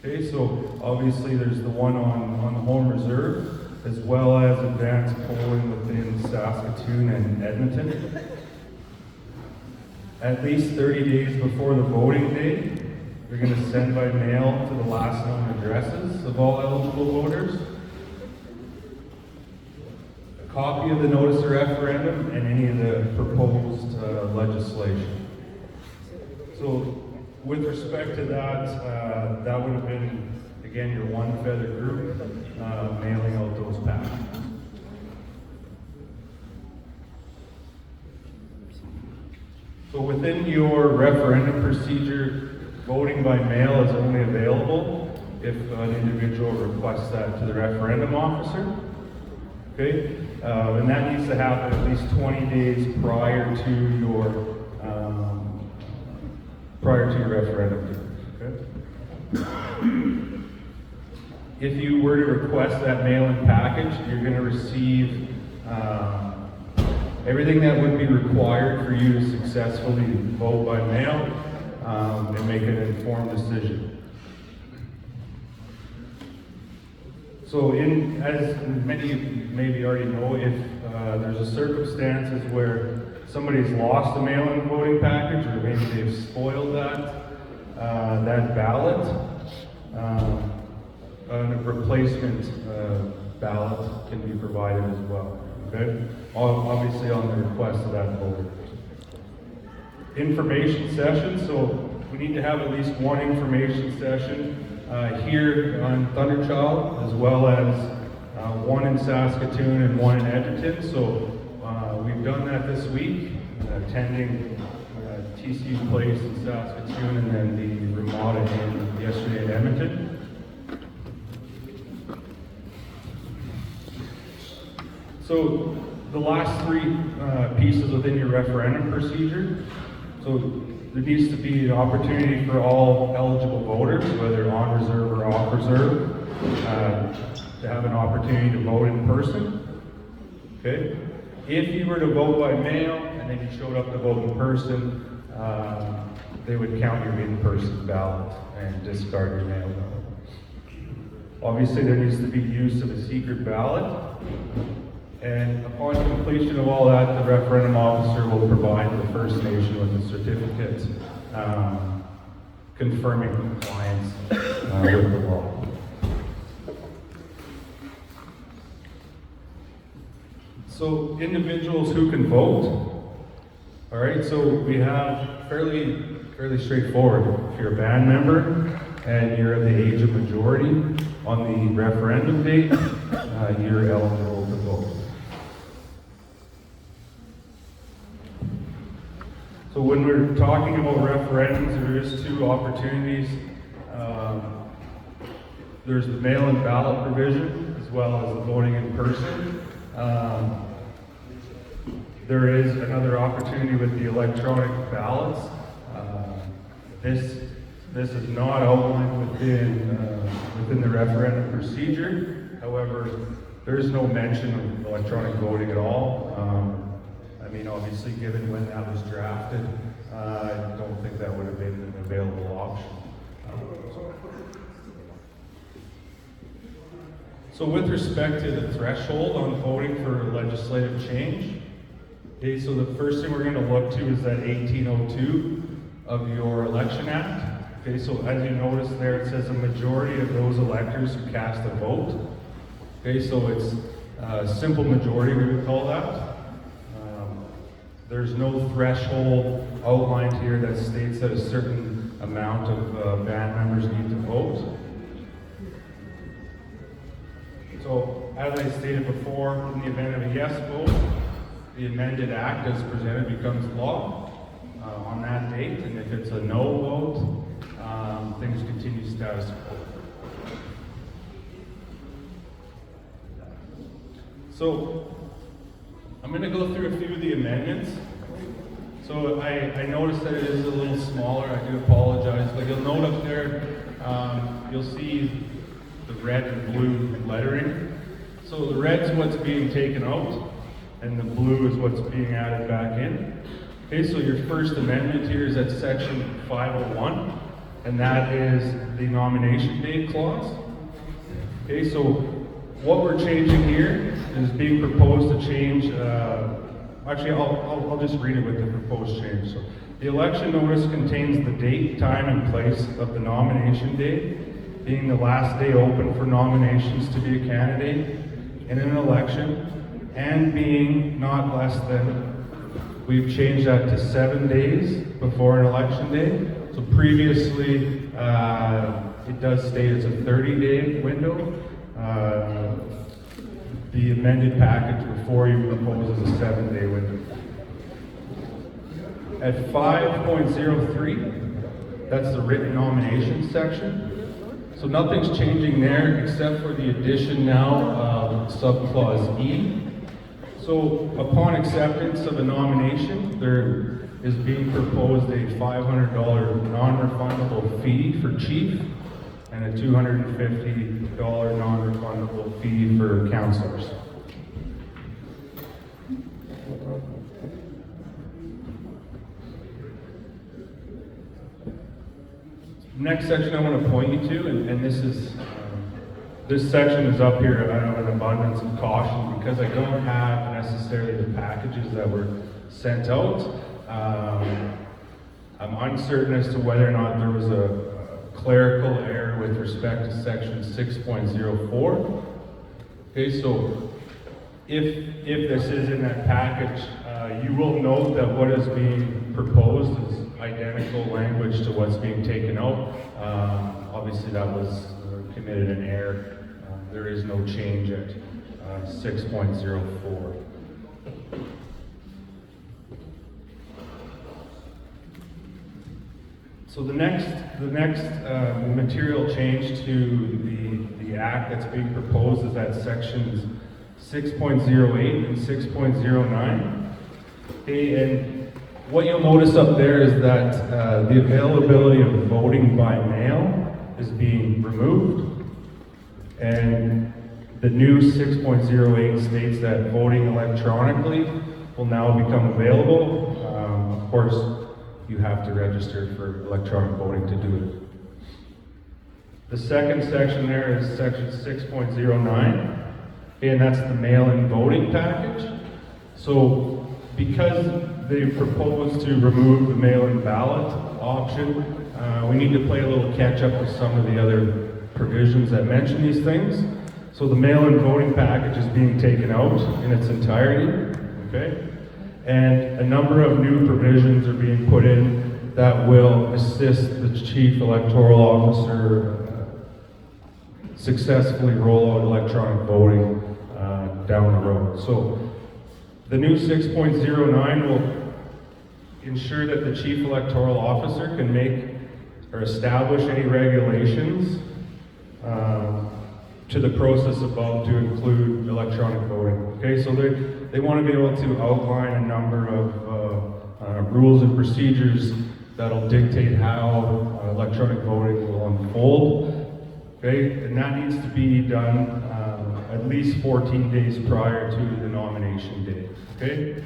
Okay, so obviously there's the one on the home reserve, as well as advanced polling within Saskatoon and Edmonton. At least 30 days before the voting day, you're going to send by mail to the last known addresses of all eligible voters a copy of the notice of referendum and any of the proposed legislation. So with respect to that, that would have been, again, your one feather group mailing out those packages. So within your referendum procedure, voting by mail is only available if an individual requests that to the referendum officer. Okay, and that needs to happen at least 20 days prior to your referendum date. Okay. If you were to request that mail-in package, you're going to receive everything that would be required for you to successfully vote by mail and make an informed decision. So as many of you maybe already know, if there's a circumstances where somebody's lost a mail-in voting package, or maybe they've spoiled that ballot, a replacement ballot can be provided as well. Okay? Obviously on the request of that voter. Information session, so we need to have at least one information session here on Thunderchild, as well as one in Saskatoon and one in Edmonton. So we've done that this week, attending TCU Place in Saskatoon and then the Ramada Inn yesterday in Edmonton. So the last three pieces within your referendum procedure. So there needs to be an opportunity for all eligible voters, whether on reserve or off reserve, to have an opportunity to vote in person. Okay? If you were to vote by mail and then you showed up to vote in person, they would count your in-person ballot and discard your mail ballot. Obviously, there needs to be use of a secret ballot. And upon completion of all that, the referendum officer will provide the First Nation with a certificate confirming compliance with the law. So individuals who can vote. All right, so we have fairly straightforward. If you're a band member and you're of the age of majority on the referendum date, you're eligible to vote. So when we're talking about referendums, there is two opportunities. There's the mail-in ballot provision, as well as the voting in person. There is another opportunity with the electronic ballots. This is not outlined within the referendum procedure. However, there's no mention of electronic voting at all. I mean, obviously, given when that was drafted, I don't think that would have been an available option. So with respect to the threshold on voting for legislative change, okay, so the first thing we're going to look to is that 1802 of your Election Act. Okay, so as you notice there, it says a majority of those electors who cast a vote. Okay, so it's a simple majority, we would call that. There's no threshold outlined here that states that a certain amount of band members need to vote. So, as I stated before, in the event of a yes vote, the amended act as presented becomes law on that date, and if it's a no vote, things continue status quo. So, I'm going to go through a few of the amendments. So I noticed that it is a little smaller. I do apologize, but you'll note up there, you'll see the red and blue lettering. So the red's what's being taken out, and the blue is what's being added back in. Okay, so your first amendment here is at section 501, and that is the nomination date clause. Okay, so what we're changing here is being proposed to change, actually I'll just read it with the proposed change. So, the election notice contains the date, time, and place of the nomination day, being the last day open for nominations to be a candidate in an election, and being not less than, we've changed that to 7 days before an election day. So previously, it does state it's a 30-day window. The amended package before you proposes a 7-day window. At 5.03, that's the written nominations section. So nothing's changing there except for the addition now of subclause E. So upon acceptance of a nomination, there is being proposed a $500 non-refundable fee for chief and a $250 non-refundable fee for councillors. Next section I want to point you to, and this section is up here out of an abundance of caution because I don't have necessarily the packages that were sent out. I'm uncertain as to whether or not there was a clerical error with respect to section 6.04. Okay, so if this is in that package, you will note that what is being proposed is identical language to what's being taken out. Obviously that was committed an error. There is no change at 6.04. So the next material change to the act that's being proposed is at sections 6.08 and 6.09. Okay, and what you'll notice up there is that the availability of voting by mail is being removed. And the new 6.08 states that voting electronically will now become available. Of course, you have to register for electronic voting to do it. The second section there is section 6.09, and that's the mail-in voting package. So because they proposed to remove the mail-in ballot option, we need to play a little catch-up with some of the other provisions that mention these things. So the mail-in voting package is being taken out in its entirety, okay? And a number of new provisions are being put in that will assist the chief electoral officer successfully roll out electronic voting down the road. So the new 6.09 will ensure that the chief electoral officer can make or establish any regulations to the process above to include electronic voting. Okay, so they want to be able to outline a number of rules and procedures that'll dictate how electronic voting will unfold. Okay, and that needs to be done at least 14 days prior to the nomination day. Okay.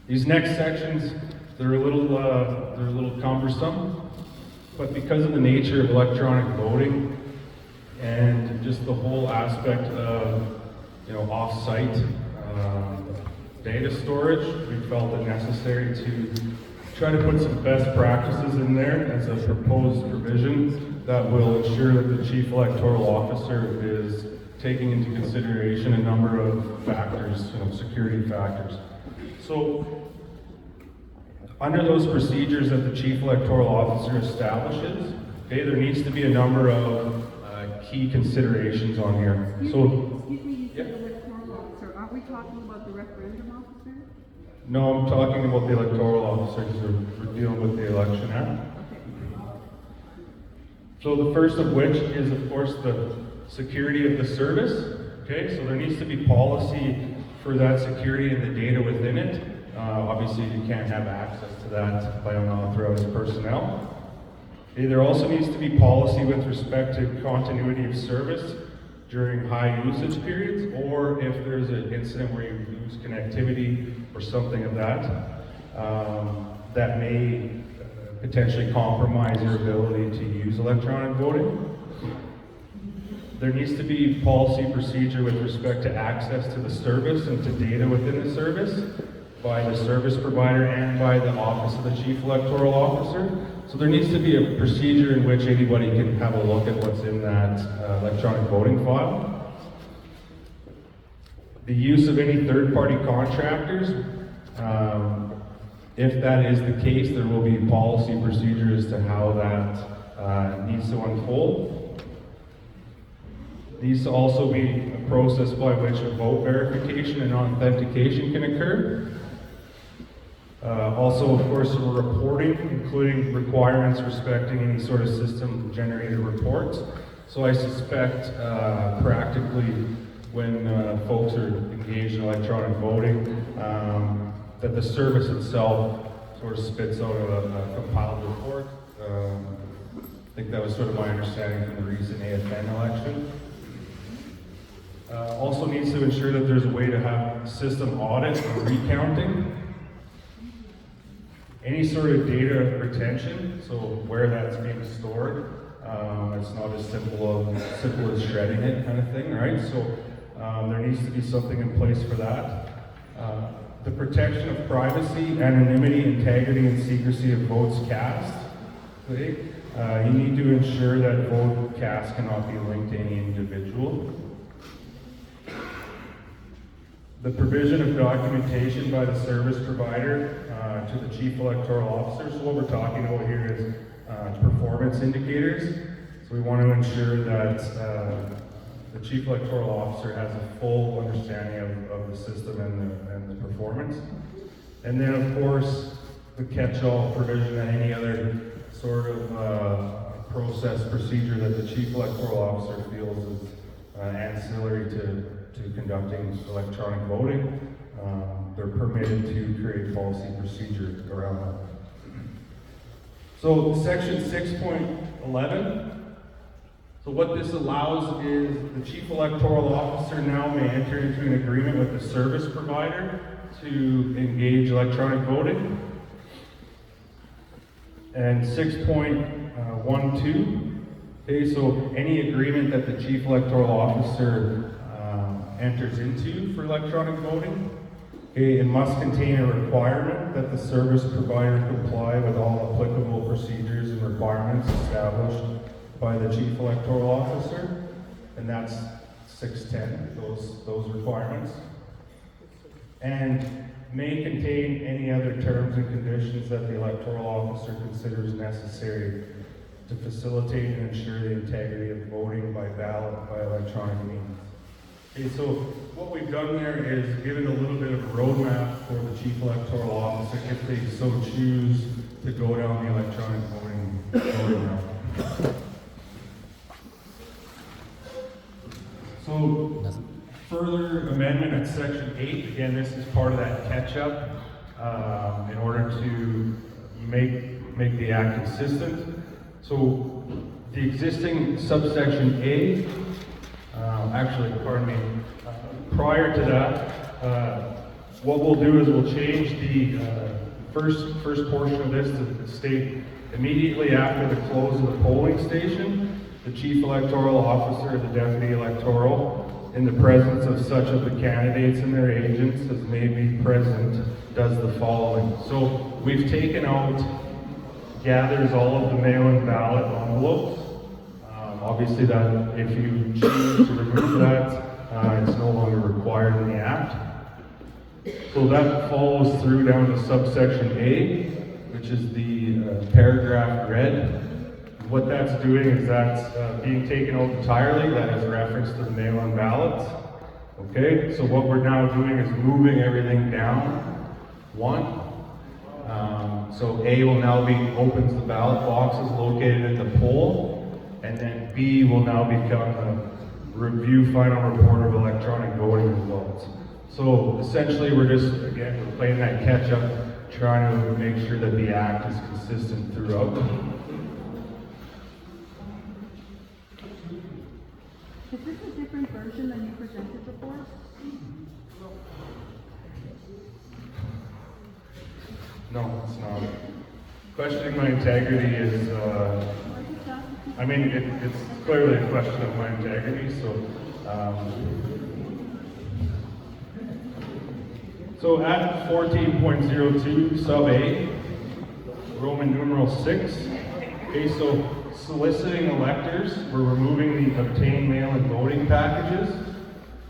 These next sections, they're a little cumbersome. But because of the nature of electronic voting and just the whole aspect of, off-site data storage, we felt it necessary to try to put some best practices in there as a proposed provision that will ensure that the chief electoral officer is taking into consideration a number of factors, security factors. So, under those procedures that the chief electoral officer establishes, okay, there needs to be a number of key considerations on here. So, Excuse me, you said electoral officer. Aren't we talking about the referendum officer? no, I'm talking about the electoral officer because we're dealing with the Election Act. So the first of which is, of course, the security of the service. Okay, so there needs to be policy for that security and the data within it. Obviously, you can't have access to that by unauthorized personnel. Okay, there also needs to be policy with respect to continuity of service during high usage periods, or if there's an incident where you lose connectivity or something of that, that may potentially compromise your ability to use electronic voting. There needs to be policy procedure with respect to access to the service and to data within the service by the service provider and by the office of the chief electoral officer. So there needs to be a procedure in which anybody can have a look at what's in that electronic voting file. The use of any third-party contractors, if that is the case, there will be policy procedures to how that needs to unfold. Needs to also be a process by which a vote verification and authentication can occur. Also, of course, reporting, including requirements respecting any sort of system-generated reports. So I suspect practically when folks are engaged in electronic voting, that the service itself sort of spits out a compiled report. I think that was sort of my understanding from the recent AFN election. Also needs to ensure that there's a way to have system audit and recounting. Any sort of data retention, so where that's being stored, it's not as simple as shredding it kind of thing, right? So there needs to be something in place for that. The protection of privacy, anonymity, integrity, and secrecy of votes cast. Okay? You need to ensure that vote cast cannot be linked to any individual. The provision of documentation by the service provider to the chief electoral officer. So what we're talking about here is performance indicators. So we want to ensure that the chief electoral officer has a full understanding of the system and the performance. And then, of course, the catch-all provision that any other sort of process procedure that the chief electoral officer feels is ancillary to conducting electronic voting. They're permitted to create policy procedure around that. So section 6.11. So what this allows is the chief electoral officer now may enter into an agreement with the service provider to engage electronic voting. And 6.12, okay, so any agreement that the chief electoral officer enters into for electronic voting, okay, it must contain a requirement that the service provider comply with all applicable procedures and requirements established by the chief electoral officer, and that's 610, those requirements. And may contain any other terms and conditions that the electoral officer considers necessary to facilitate and ensure the integrity of voting by ballot by electronic means. Okay, so what we've done there is given a little bit of a roadmap for the chief electoral officer if they so choose to go down the electronic voting route. So, further amendment at section 8, again, this is part of that catch-up in order to make the act consistent. So, the existing subsection A, prior to that, what we'll do is we'll change the first portion of this to state immediately after the close of the polling station, the chief electoral officer, the deputy electoral, in the presence of such of the candidates and their agents as may be present, does the following. So we've taken out, gathers all of the mail-in ballot envelopes. Obviously that, if you choose to remove that, it's no longer required in the Act. So that follows through down to subsection A, which is the paragraph red. What that's doing is that's being taken out entirely. That is reference to the mail-in ballots. Okay, so what we're now doing is moving everything down one. So A will now be opens the ballot boxes located in the poll, and then B will now become the review final report of electronic voting results. So essentially we're playing that catch up, trying to make sure that the Act is consistent throughout. Is this a different version than you presented before? No, it's not. Questioning my integrity is, it's clearly a question of my integrity, so at 14.02 sub A, Roman numeral 6, okay, so soliciting electors, we're removing the obtained mail-in voting packages,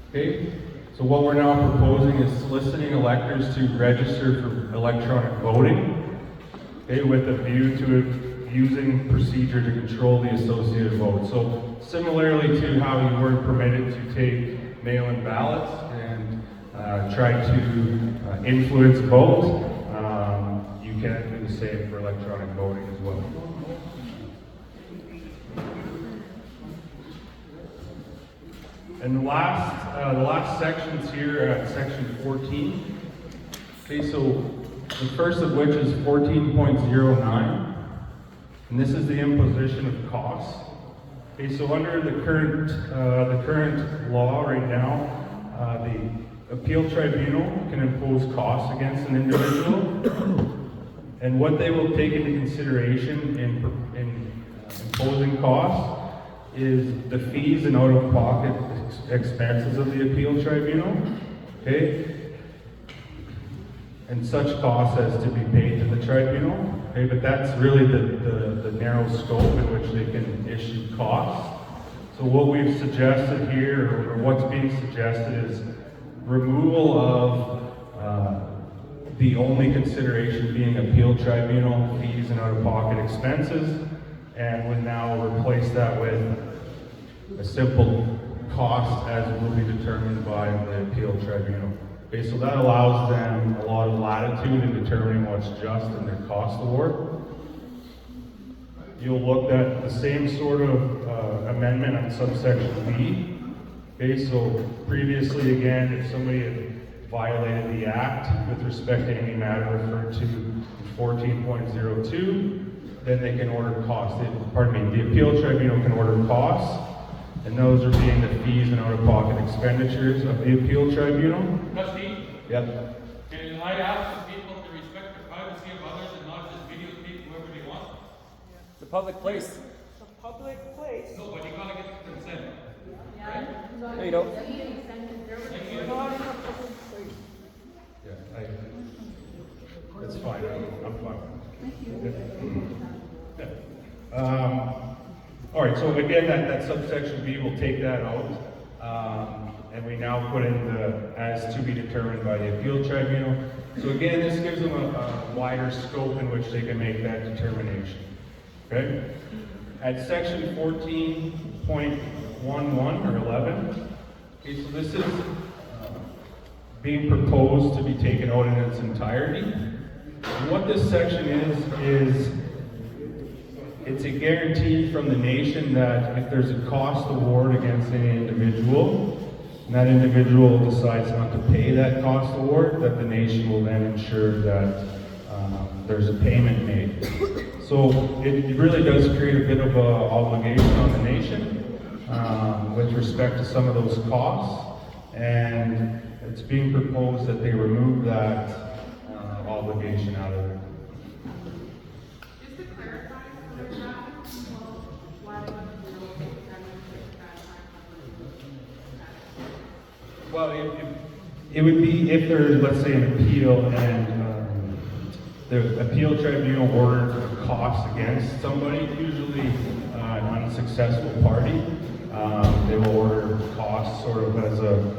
okay? So what we're now proposing is soliciting electors to register for electronic voting, okay, with a view to using procedure to control the associated vote. So similarly to how you weren't permitted to take mail-in ballots and try to influence vote, you can do the same for electronic voting as well. And the last sections here at section 14. Okay, so the first of which is 14.09, and this is the imposition of costs. Okay, so under the current law right now, the appeal tribunal can impose costs against an individual, and what they will take into consideration in imposing costs is the fees and out-of-pocket expenses of the appeal tribunal, okay? And such costs as to be paid to the tribunal, okay? But that's really the narrow scope in which they can issue costs. So what we've suggested here, or what's being suggested, is removal of the only consideration being appeal tribunal fees and out-of-pocket expenses, and would now replace that with a simple cost as will be determined by the appeal tribunal. Okay, so that allows them a lot of latitude in determining what's just in their cost award. You'll look at the same sort of amendment on subsection B. Okay, so previously, again, if somebody had violated the act with respect to any matter referred to in 14.02, then they can order costs. The appeal tribunal can order costs, and those are being the fees and out-of-pocket expenditures of the appeal tribunal. Trustee, Yep. can I ask the people to respect the privacy of others and not just videotape whoever they want? It's a public place. It's a public place. No, but you gotta get the consent. No, you don't. We're not in a public place. Yeah, that's fine. I'm fine. Yeah. All right, so again, that subsection B, will take that out. And we now put in the as to be determined by the appeal tribunal. So again, this gives them a wider scope in which they can make that determination. Okay? At section 14.11 or 11, okay, so this is being proposed to be taken out in its entirety. And what this section is it's a guarantee from the nation that if there's a cost award against any individual, and that individual decides not to pay that cost award, that the nation will then ensure that there's a payment made. So it really does create a bit of an obligation on the nation with respect to some of those costs, and it's being proposed that they remove that obligation out of it. Just to clarify, so there's not why they want to do that. Well, it would be if there's, let's say, an appeal and the appeal tribunal ordered a cost against somebody, usually an unsuccessful party. They will order costs sort of as a,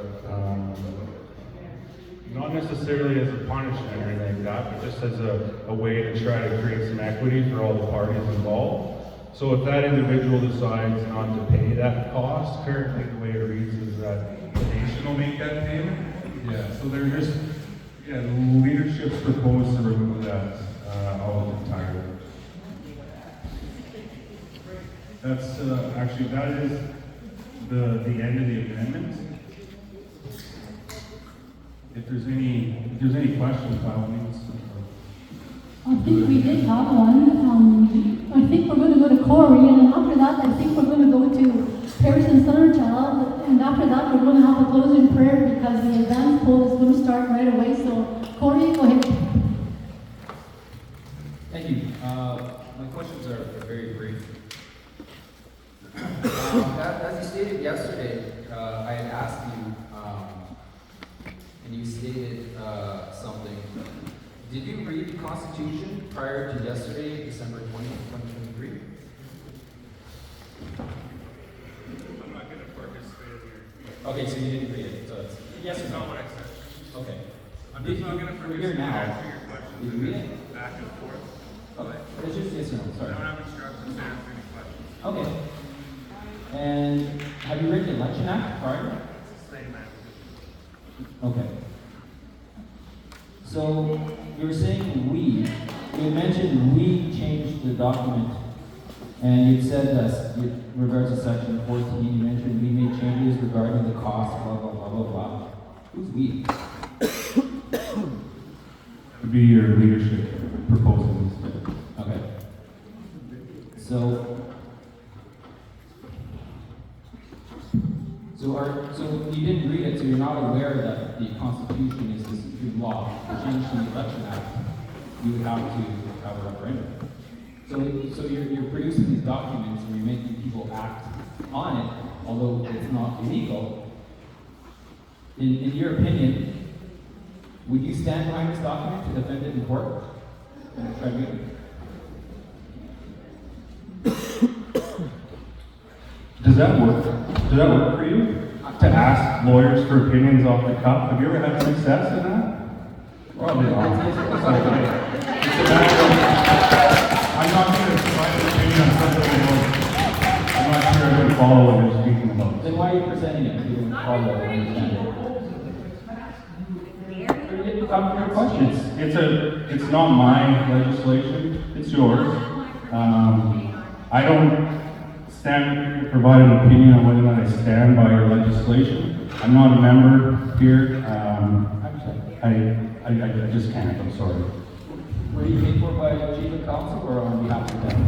not necessarily as a punishment or anything like that, but just as a way to try to create some equity for all the parties involved. So if that individual decides not to pay that cost, currently the way it reads is that the nation will make that payment. Yeah, so they're just, leadership's proposed to remove that all entirely. That's actually, that is the end of the amendment. If there's any questions, by all means. I think we did have one. I think we're going to go to Corey, and then after that, I think we're going to go to Paris and Thunderchild, and after that, we're going to have a closing prayer because the advance poll is going to start right away. So, Corey, go ahead. Thank you. My questions are very brief. As you stated yesterday, I had asked you, and you stated something. Did you read the Constitution prior to yesterday, December 20th, 2023? I'm not going to participate here. Okay, so you didn't read it. So it's yes or That's no? not what I said. Okay. I'm just not going to participate in answering your questions. Did you read it? Back and forth. Okay. It's just yes or no. I Sorry. don't have instructions to answer any questions. Okay. And have you read the Election Act prior? It's the same answer. Okay. So you were saying we. You mentioned we changed the document, and you said that in regards to section 14, you mentioned we made changes regarding the cost, blah blah blah blah blah. Who's we? That would be your leadership proposals. Okay. So you didn't read it, so you're not aware that the Constitution is the supreme law. To change the Election Act, you would have to have a referendum. So you're producing these documents and you're making people act on it, although it's not illegal. In your opinion, would you stand behind this document to defend it in court? In a tribunal? Does that work? Does that work for you? To ask lawyers for opinions off the cuff? Have you ever had success in that? Probably not. It's okay. It's a matter of, I'm not going to provide an opinion on something I'm not sure I'm going to follow what you're speaking about. Then why are you presenting it? You don't follow it, understand it. Your question. It's not my legislation. It's yours. I don't stand here, provide an opinion on whether or not I stand by your legislation. I'm not a member here. I just can't, I'm sorry. Were you paid for by Chief of Council or on behalf of them?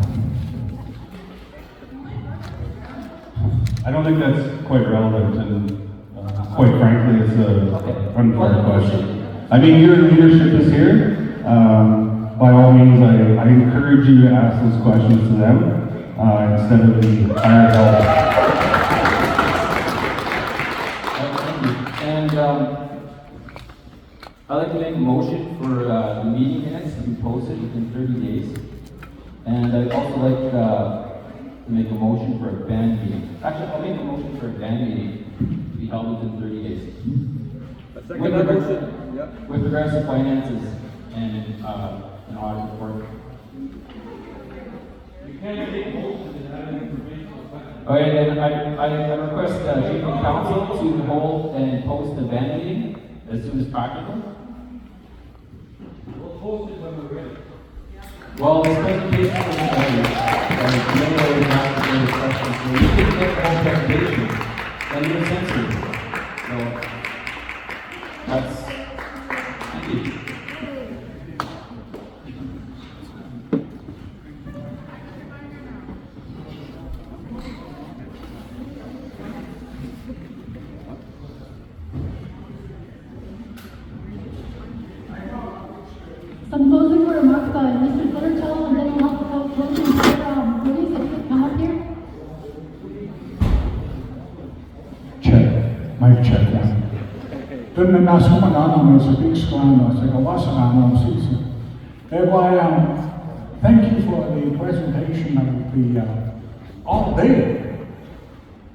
I don't think that's quite relevant, and quite frankly, it's an unfair question. I mean, your leadership is here. By all means, I encourage you to ask those questions to them instead of the higher help. Thank you. And I'd like to make a motion for the meeting minutes to be posted within 30 days. And I'd also like to make a motion for a band meeting. Actually, I'll make a motion for a band meeting to be held within 30 days. With regards to finances and an audit report. You can't take motions and have information. Okay, then I request Chief of Council to hold and post the band meeting as soon as practical. We'll post it when we're ready. Well, this presentation was commemorating not to the questions, so you can get the whole presentation, and even censored. So, that's, thank you. Some closing remarks by Mr. Thunderchild, and then we'll have to closing for Louise, if you could come up here. Check, mic check one. Dun na nasa manana mo sa big sklano sa kawasan mo sisi. Thank you for the presentation of the all day.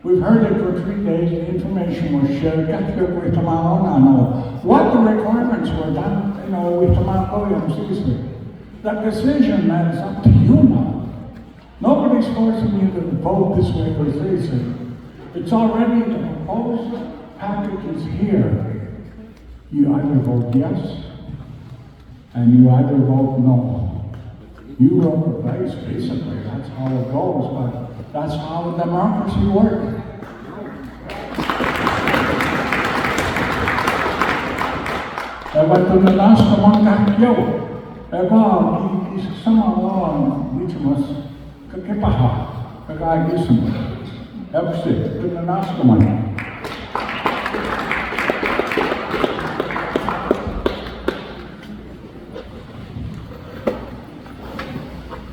We've heard it for 3 days. The information was shared. With what the requirements were done, with the that decision that is up to you now. Nobody's forcing you to vote this way or this way. It's already the proposed package is here. You either vote yes, and you either vote no. You roll the dice, basically. That's how it goes, but that's how democracy works. But the last one got killed. Some along which was Kakipaha, Kagay Gism. That's it. The last one.